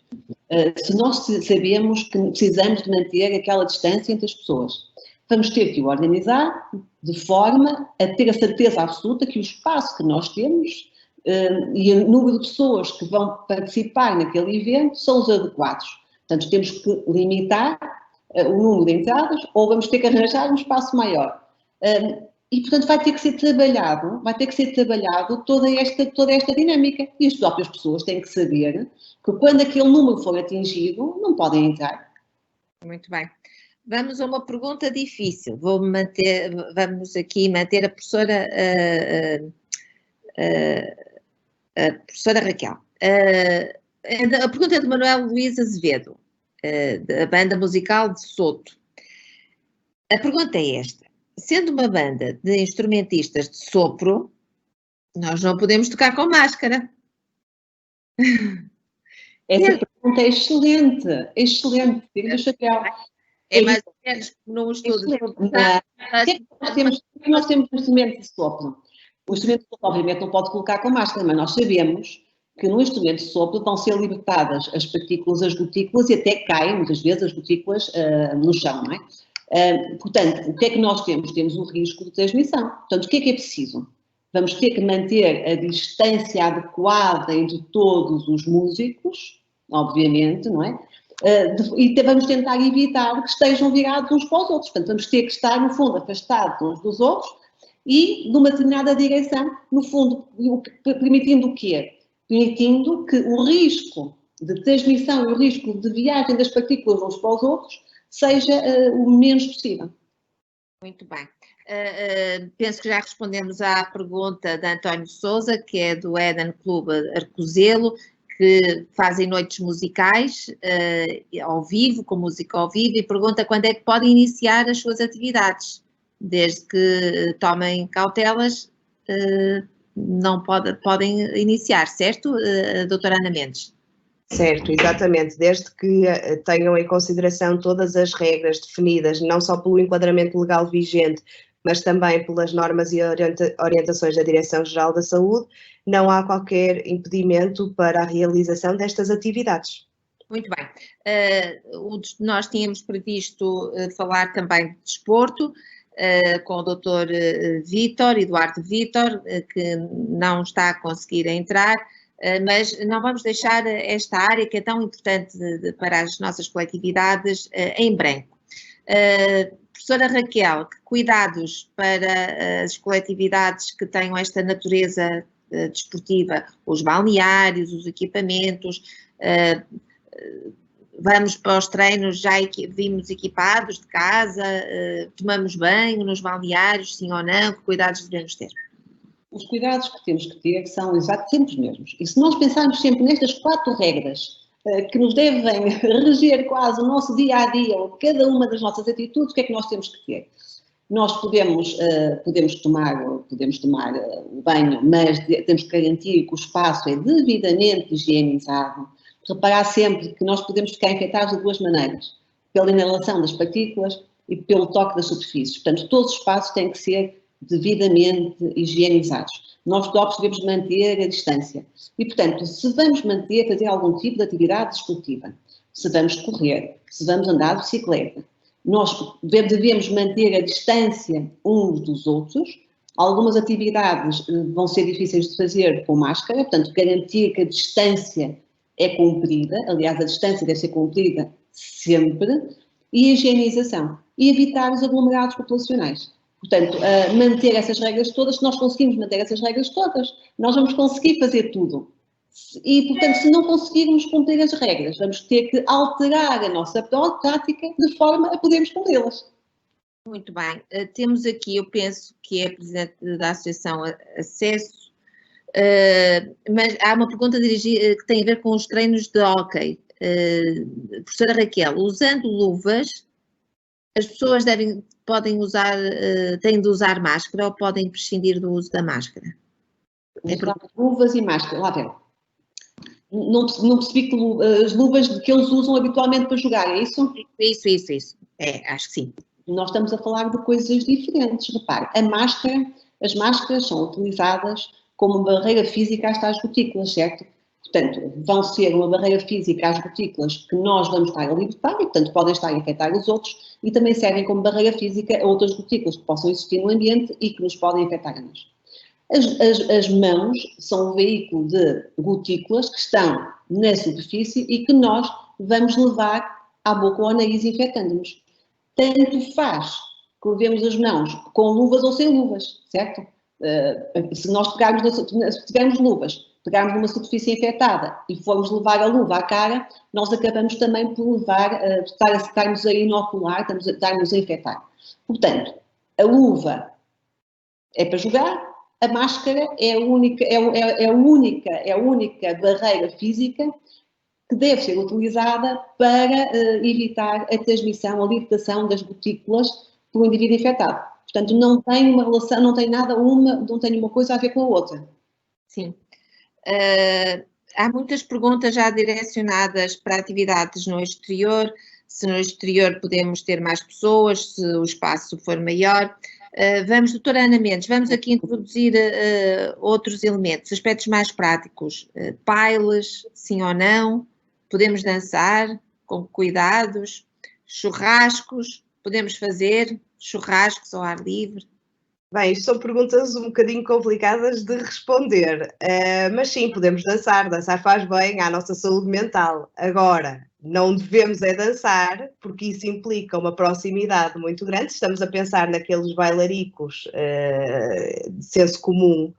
Se nós sabemos que precisamos de manter aquela distância entre as pessoas, vamos ter que o organizar de forma a ter a certeza absoluta que o espaço que nós temos e o número de pessoas que vão participar naquele evento são os adequados. Portanto, temos que limitar o número de entradas ou vamos ter que arranjar um espaço maior. E, portanto, vai ter que ser trabalhado toda esta dinâmica. E as próprias pessoas têm que saber que quando aquele número for atingido, não podem entrar. Muito bem. Vamos a uma pergunta difícil. Vamos aqui manter a professora Raquel. A pergunta é de Manuel Luís Azevedo, da banda musical de Soto. A pergunta é esta. Sendo uma banda de instrumentistas de sopro, nós não podemos tocar com máscara. Essa pergunta é excelente. Diga-lhe, Raquel. É mais ou menos num estudo. Nós temos um instrumento de sopro. O instrumento de sopro, obviamente, não pode colocar com máscara, mas nós sabemos que no instrumento de sopro vão ser libertadas as partículas, as gotículas, e até caem, muitas vezes, as gotículas no chão, não é? Portanto, o que é que nós temos? Temos o risco de transmissão. Portanto, o que é preciso? Vamos ter que manter a distância adequada entre todos os músicos, obviamente, não é? E vamos tentar evitar que estejam virados uns para os outros. Portanto, vamos ter que estar, no fundo, afastados uns dos outros e de uma determinada direção, no fundo, permitindo o quê? Permitindo que o risco de transmissão e o risco de viagem das partículas uns para os outros seja o menos possível. Muito bem. Penso que já respondemos à pergunta de António Sousa, que é do Eden Clube Arcozelo, que fazem noites musicais ao vivo, com música ao vivo, e pergunta quando é que podem iniciar as suas atividades. Desde que tomem cautelas, não podem iniciar, certo, doutora Ana Mendes? Certo, exatamente, desde que tenham em consideração todas as regras definidas, não só pelo enquadramento legal vigente, mas também pelas normas e orientações da Direção-Geral da Saúde, não há qualquer impedimento para a realização destas atividades. Muito bem. Nós tínhamos previsto falar também de desporto, com o Dr. Eduardo Vítor, que não está a conseguir entrar, mas não vamos deixar esta área que é tão importante para as nossas coletividades em branco. Professora Raquel, que cuidados para as coletividades que tenham esta natureza desportiva, os balneários, os equipamentos, vamos para os treinos, já vimos equipados de casa, tomamos banho nos balneários, sim ou não, que cuidados devemos ter? Os cuidados que temos que ter são exatamente os mesmos. E se nós pensarmos sempre nestas 4 regras que nos devem reger quase o nosso dia-a-dia, ou cada uma das nossas atitudes, o que é que nós temos que ter? Nós podemos tomar o banho, mas temos que garantir que o espaço é devidamente higienizado. Reparar sempre que nós podemos ficar infectados de 2 maneiras, pela inalação das partículas e pelo toque das superfícies. Portanto, todos os espaços têm que ser devidamente higienizados. Nós próprios devemos manter a distância. E, portanto, se vamos fazer algum tipo de atividade desportiva, se vamos correr, se vamos andar de bicicleta, nós devemos manter a distância uns dos outros. Algumas atividades vão ser difíceis de fazer com máscara, portanto, garantir que a distância é cumprida, aliás, a distância deve ser cumprida sempre, e a higienização, e evitar os aglomerados populacionais. Portanto, manter essas regras todas, se nós conseguimos manter essas regras todas, nós vamos conseguir fazer tudo. E, portanto, se não conseguirmos cumprir as regras, vamos ter que alterar a nossa prática de forma a podermos cumpri-las. Muito bem. Temos aqui, eu penso que é a Presidente da Associação Acesso, mas há uma pergunta dirigida que tem a ver com os treinos de hóquei. Professora Raquel, usando luvas, as pessoas podem usar, têm de usar máscara ou podem prescindir do uso da máscara? Luvas e máscara, lá vem. Não percebi que as luvas que eles usam habitualmente para jogar, é isso? Isso. Acho que sim. Nós estamos a falar de coisas diferentes. Repare, as máscaras são utilizadas como barreira física às tais gotículas, certo? Portanto, vão ser uma barreira física às gotículas que nós vamos estar a libertar e, portanto, podem estar a infectar os outros e também servem como barreira física a outras gotículas que possam existir no ambiente e que nos podem infectar a nós. As mãos são um veículo de gotículas que estão na superfície e que nós vamos levar à boca ou ao nariz infectando-nos. Tanto faz que levemos as mãos com luvas ou sem luvas, certo? Se nós tivermos luvas, pegarmos numa superfície infectada e formos levar a luva à cara, nós acabamos também por estarmos a inocular, estarmos a infectar. Portanto, a luva é para jogar, a máscara é a única barreira física que deve ser utilizada para evitar a transmissão, a libertação das gotículas pelo indivíduo infectado. Portanto, não tem uma relação, não tem uma coisa a ver com a outra. Sim. Há muitas perguntas já direcionadas para atividades no exterior, se no exterior podemos ter mais pessoas, se o espaço for maior. Doutora Ana Mendes, vamos aqui introduzir outros elementos, aspectos mais práticos. Bailes, sim ou não? Podemos dançar com cuidados? Churrascos, podemos fazer churrascos ao ar livre? Bem, isto são perguntas um bocadinho complicadas de responder, mas sim, podemos dançar, dançar faz bem à nossa saúde mental. Agora, não devemos é dançar, porque isso implica uma proximidade muito grande. Estamos a pensar naqueles bailaricos de senso comum.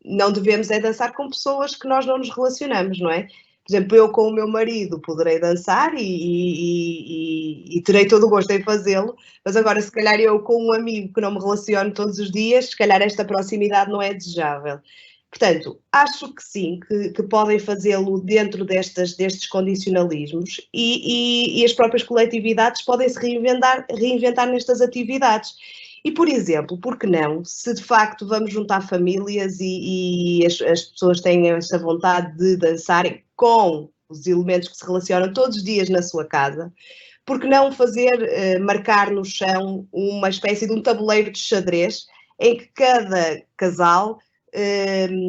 Não devemos é dançar com pessoas que nós não nos relacionamos, não é? Por exemplo, eu com o meu marido poderei dançar e terei todo o gosto em fazê-lo, mas agora se calhar eu com um amigo que não me relaciono todos os dias, se calhar esta proximidade não é desejável. Portanto, acho que sim, que podem fazê-lo dentro destes condicionalismos e as próprias coletividades podem se reinventar nestas atividades. E, por exemplo, por que não, se de facto vamos juntar famílias e as pessoas têm esta vontade de dançarem com os elementos que se relacionam todos os dias na sua casa, por que não marcar no chão uma espécie de um tabuleiro de xadrez em que cada casal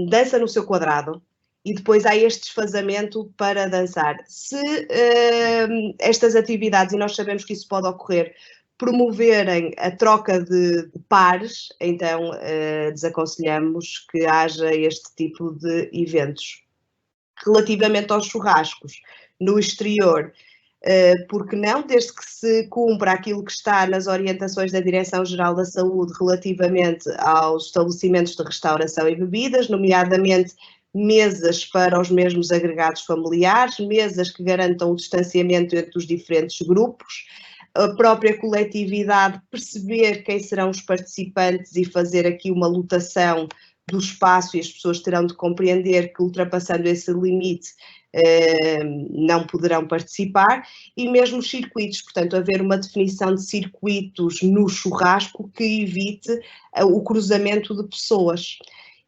dança no seu quadrado e depois há este desfazamento para dançar. Se estas atividades, e nós sabemos que isso pode ocorrer, promoverem a troca de pares, então desaconselhamos que haja este tipo de eventos. Relativamente aos churrascos no exterior, porque não, desde que se cumpra aquilo que está nas orientações da Direção-Geral da Saúde relativamente aos estabelecimentos de restauração e bebidas, nomeadamente mesas para os mesmos agregados familiares, mesas que garantam o distanciamento entre os diferentes grupos, a própria coletividade perceber quem serão os participantes e fazer aqui uma lotação do espaço, e as pessoas terão de compreender que, ultrapassando esse limite, não poderão participar, e mesmo os circuitos, portanto, haver uma definição de circuitos no churrasco que evite o cruzamento de pessoas.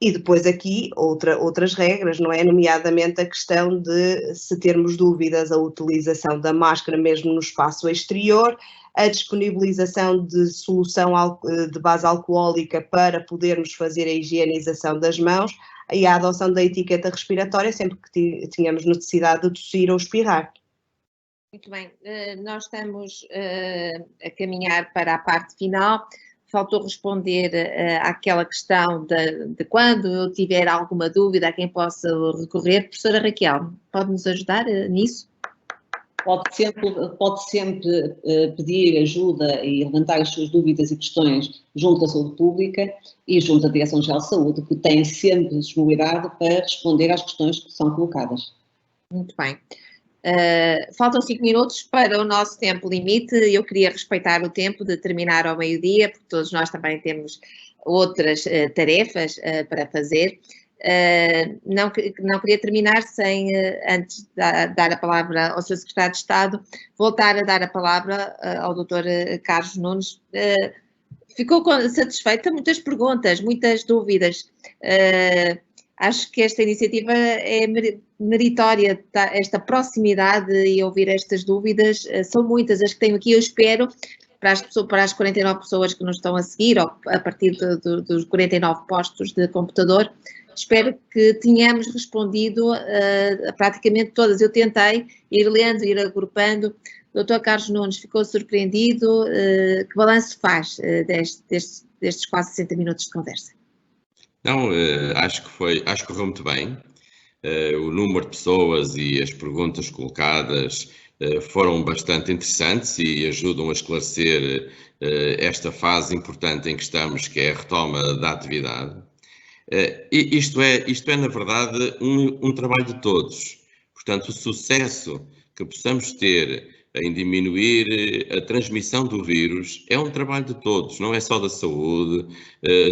E depois aqui outras regras, não é? Nomeadamente a questão de, se termos dúvidas, a utilização da máscara mesmo no espaço exterior, a disponibilização de solução de base alcoólica para podermos fazer a higienização das mãos e a adoção da etiqueta respiratória sempre que tenhamos necessidade de tossir ou espirrar. Muito bem, nós estamos a caminhar para a parte final. Faltou responder àquela questão de quando eu tiver alguma dúvida a quem possa recorrer. Professora Raquel, pode-nos ajudar nisso? Pode sempre pedir ajuda e levantar as suas dúvidas e questões junto à saúde pública e junto à Direção-Geral de Saúde, que tem sempre disponibilidade para responder às questões que são colocadas. Muito bem. Faltam 5 minutos para o nosso tempo limite. Eu queria respeitar o tempo de terminar ao meio-dia, porque todos nós também temos outras tarefas para fazer. Não queria terminar sem, antes de dar a palavra ao Sr. Secretário de Estado, voltar a dar a palavra ao Dr. Carlos Nunes. Ficou satisfeita? Muitas perguntas, muitas dúvidas. Acho que esta iniciativa é meritória, esta proximidade e ouvir estas dúvidas. São muitas as que tenho aqui. Eu espero, para as 49 pessoas que nos estão a seguir, ou a partir dos 49 postos de computador, espero que tenhamos respondido a praticamente todas. Eu tentei ir lendo, ir agrupando. Dr. Carlos Nunes, ficou surpreendido? Que balanço faz destes quase 60 minutos de conversa? Não, acho que correu muito bem. O número de pessoas e as perguntas colocadas foram bastante interessantes e ajudam a esclarecer esta fase importante em que estamos, que é a retoma da atividade. Isto é, na verdade, um trabalho de todos. Portanto, o sucesso que possamos ter em diminuir a transmissão do vírus é um trabalho de todos, não é só da saúde,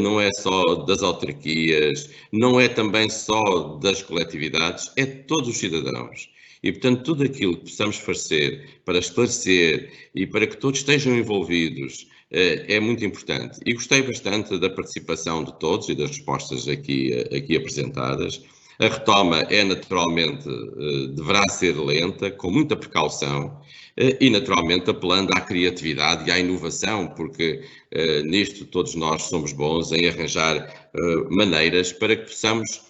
não é só das autarquias, não é também só das coletividades, é de todos os cidadãos. E, portanto, tudo aquilo que possamos fazer para esclarecer e para que todos estejam envolvidos é muito importante. E gostei bastante da participação de todos e das respostas aqui apresentadas. A retoma naturalmente, deverá ser lenta, com muita precaução e, naturalmente, apelando à criatividade e à inovação, porque nisto todos nós somos bons em arranjar maneiras para que possamos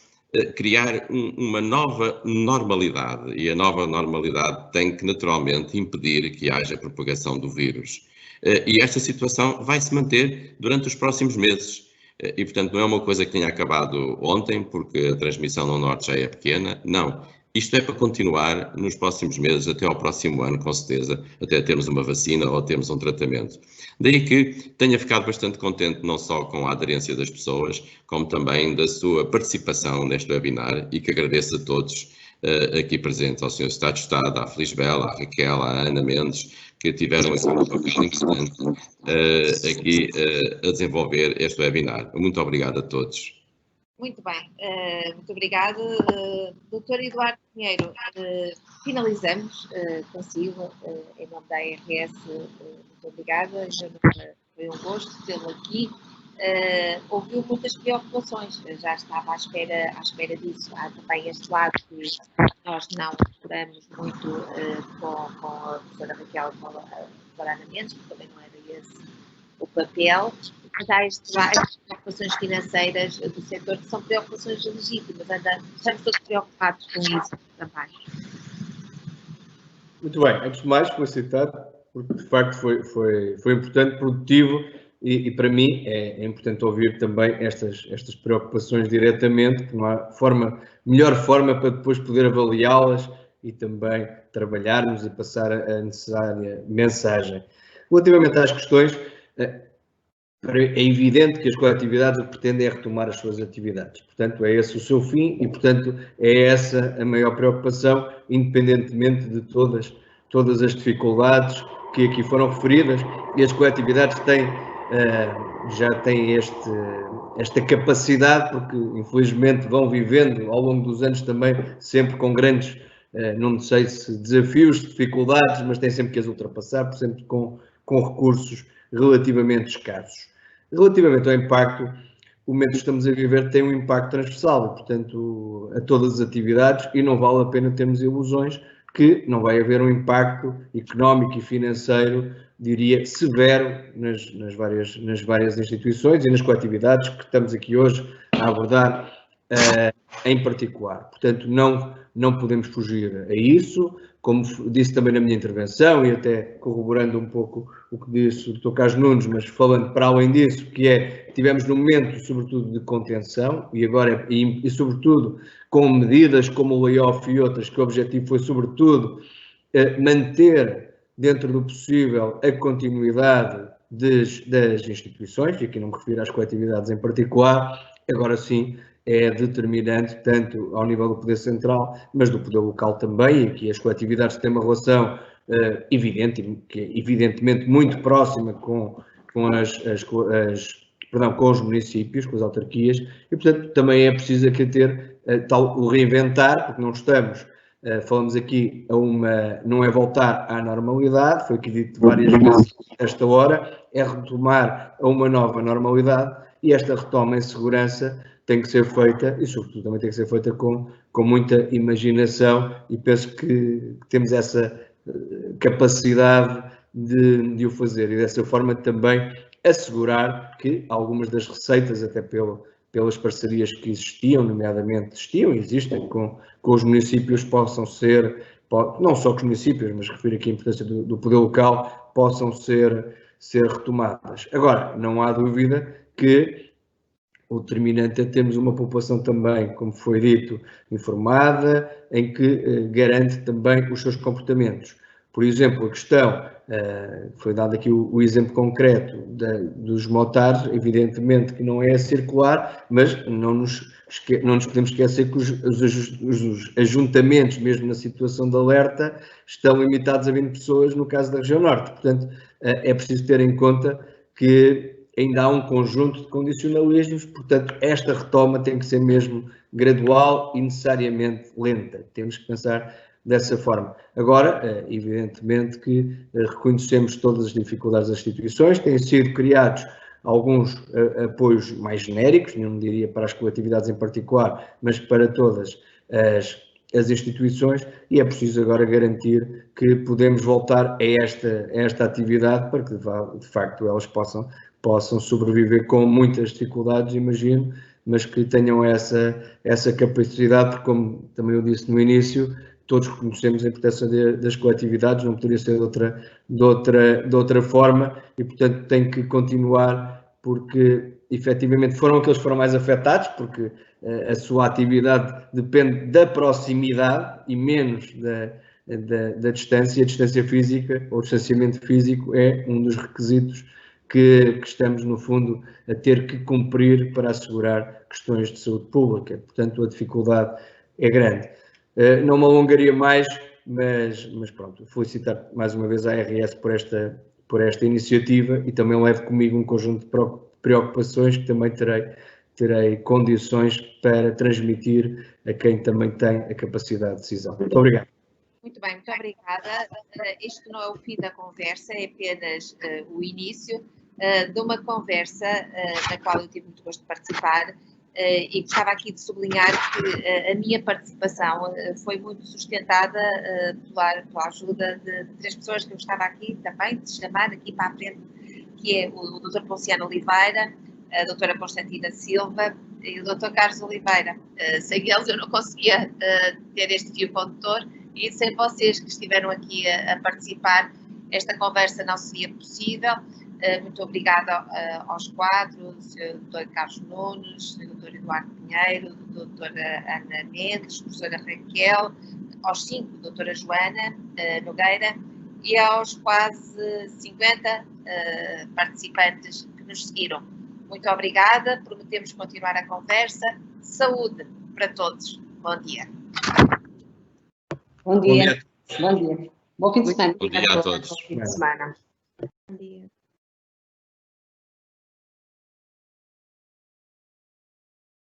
criar uma nova normalidade. E a nova normalidade tem que, naturalmente, impedir que haja propagação do vírus. E esta situação vai se manter durante os próximos meses. E, portanto, não é uma coisa que tenha acabado ontem, porque a transmissão no Norte já é pequena. Não. Isto é para continuar nos próximos meses, até ao próximo ano, com certeza, até termos uma vacina ou termos um tratamento. Daí que tenha ficado bastante contente, não só com a aderência das pessoas, como também da sua participação neste webinar, e que agradeço a todos aqui presentes, ao Sr. Secretário de Estado, à Felisbela, à Raquel, à Ana Mendes, que tiveram aqui um papel importante aqui a desenvolver este webinar. Muito obrigado a todos. Muito bem, muito obrigada. Dr. Eduardo Pinheiro, finalizamos consigo, em nome da ARS, muito obrigada, foi um gosto tê-lo aqui. Ouviu muitas preocupações, já estava à espera disso. Há também este lado que nós não exploramos muito com a professora Raquel e com a professora Ana Mendes, porque também não era esse o papel. Mas há estas preocupações financeiras do setor que são preocupações legítimas, estamos todos preocupados com isso também. Muito bem, antes de mais, foi citado, porque de facto foi importante, produtivo e para mim é importante ouvir também estas preocupações diretamente, que não há melhor forma para depois poder avaliá-las e também trabalharmos e passar a necessária mensagem. Relativamente às questões, é evidente que as coletividades pretendem é retomar as suas atividades. Portanto, é esse o seu fim e, portanto, é essa a maior preocupação, independentemente de todas as dificuldades que aqui foram referidas, e as coletividades já têm esta capacidade, porque, infelizmente, vão vivendo ao longo dos anos também, sempre com grandes, não sei se desafios, dificuldades, mas têm sempre que as ultrapassar, sempre com recursos relativamente escassos. Relativamente ao impacto, o momento que estamos a viver tem um impacto transversal, portanto, a todas as atividades, e não vale a pena termos ilusões que não vai haver um impacto económico e financeiro, diria, severo nas várias instituições e nas coletividades que estamos aqui hoje a abordar em particular. Portanto, não podemos fugir a isso, como disse também na minha intervenção, e até corroborando um pouco o que disse o Dr. Carlos Nunes, mas falando para além disso, que tivemos num momento, sobretudo, de contenção, e agora, e sobretudo, com medidas como o layoff e outras, que o objetivo foi, sobretudo, manter, dentro do possível, a continuidade das instituições, e aqui não me refiro às coletividades em particular, agora sim, é determinante tanto ao nível do poder central, mas do poder local também, e aqui as coletividades têm uma relação evidentemente muito próxima com os municípios, com as autarquias, e portanto também é preciso aqui ter o reinventar, porque não estamos, falamos aqui não é voltar à normalidade, foi aqui dito várias vezes esta hora, é retomar a uma nova normalidade, e esta retoma em segurança tem que ser feita, e sobretudo também tem que ser feita com muita imaginação, e penso que temos essa capacidade de o fazer, e dessa forma também assegurar que algumas das receitas, até pelas parcerias que existiam, nomeadamente existem com os municípios, possam ser, não só com os municípios, mas refiro aqui a importância do poder local, possam ser retomadas. Agora, não há dúvida que o determinante é termos uma população também, como foi dito, informada, em que garante também os seus comportamentos. Por exemplo, a questão, foi dado aqui o exemplo concreto dos motares, evidentemente que não é circular, mas não nos podemos esquecer que os ajuntamentos, mesmo na situação de alerta, estão limitados a 20 pessoas no caso da região norte. Portanto, é preciso ter em conta que ainda há um conjunto de condicionalismos, portanto, esta retoma tem que ser mesmo gradual e necessariamente lenta. Temos que pensar dessa forma. Agora, evidentemente que reconhecemos todas as dificuldades das instituições, têm sido criados alguns apoios mais genéricos, não diria para as coletividades em particular, mas para todas as instituições, e é preciso agora garantir que podemos voltar a esta atividade para que, de facto, elas possam sobreviver com muitas dificuldades, imagino, mas que tenham essa capacidade, porque, como também eu disse no início, todos reconhecemos a importância das coletividades, não poderia ser de outra forma, e portanto tem que continuar, porque efetivamente foram aqueles que foram mais afetados, porque a sua atividade depende da proximidade e menos da distância. A distância física, ou o distanciamento físico, é um dos requisitos que estamos, no fundo, a ter que cumprir para assegurar questões de saúde pública. Portanto, a dificuldade é grande. Não me alongaria mais, mas pronto, felicitar mais uma vez a ARS por esta iniciativa, e também levo comigo um conjunto de preocupações que também terei condições para transmitir a quem também tem a capacidade de decisão. Muito obrigado. Muito bem, muito obrigada. Isto não é o fim da conversa, é apenas o início de uma conversa na qual eu tive muito gosto de participar, e gostava aqui de sublinhar que a minha participação foi muito sustentada pela ajuda de 3 pessoas que eu gostava aqui também de chamar aqui para a frente, que é o Dr. Ponciano Oliveira, a doutora Constantina Silva e o Dr. Carlos Oliveira. Sem eles eu não conseguia ter este fio condutor, e sem vocês que estiveram aqui a participar, esta conversa não seria possível. Muito obrigada aos 4, o Dr. Carlos Nunes, o Dr. Eduardo Pinheiro, a Dra. Ana Mendes, a professora Raquel, aos 5, a Dra. Joana Nogueira, e aos quase 50 participantes que nos seguiram. Muito obrigada, prometemos continuar a conversa. Saúde para todos. Bom dia. Bom dia. Bom dia. Bom fim de semana. Bom dia a todos. Bom fim de semana. Bom dia.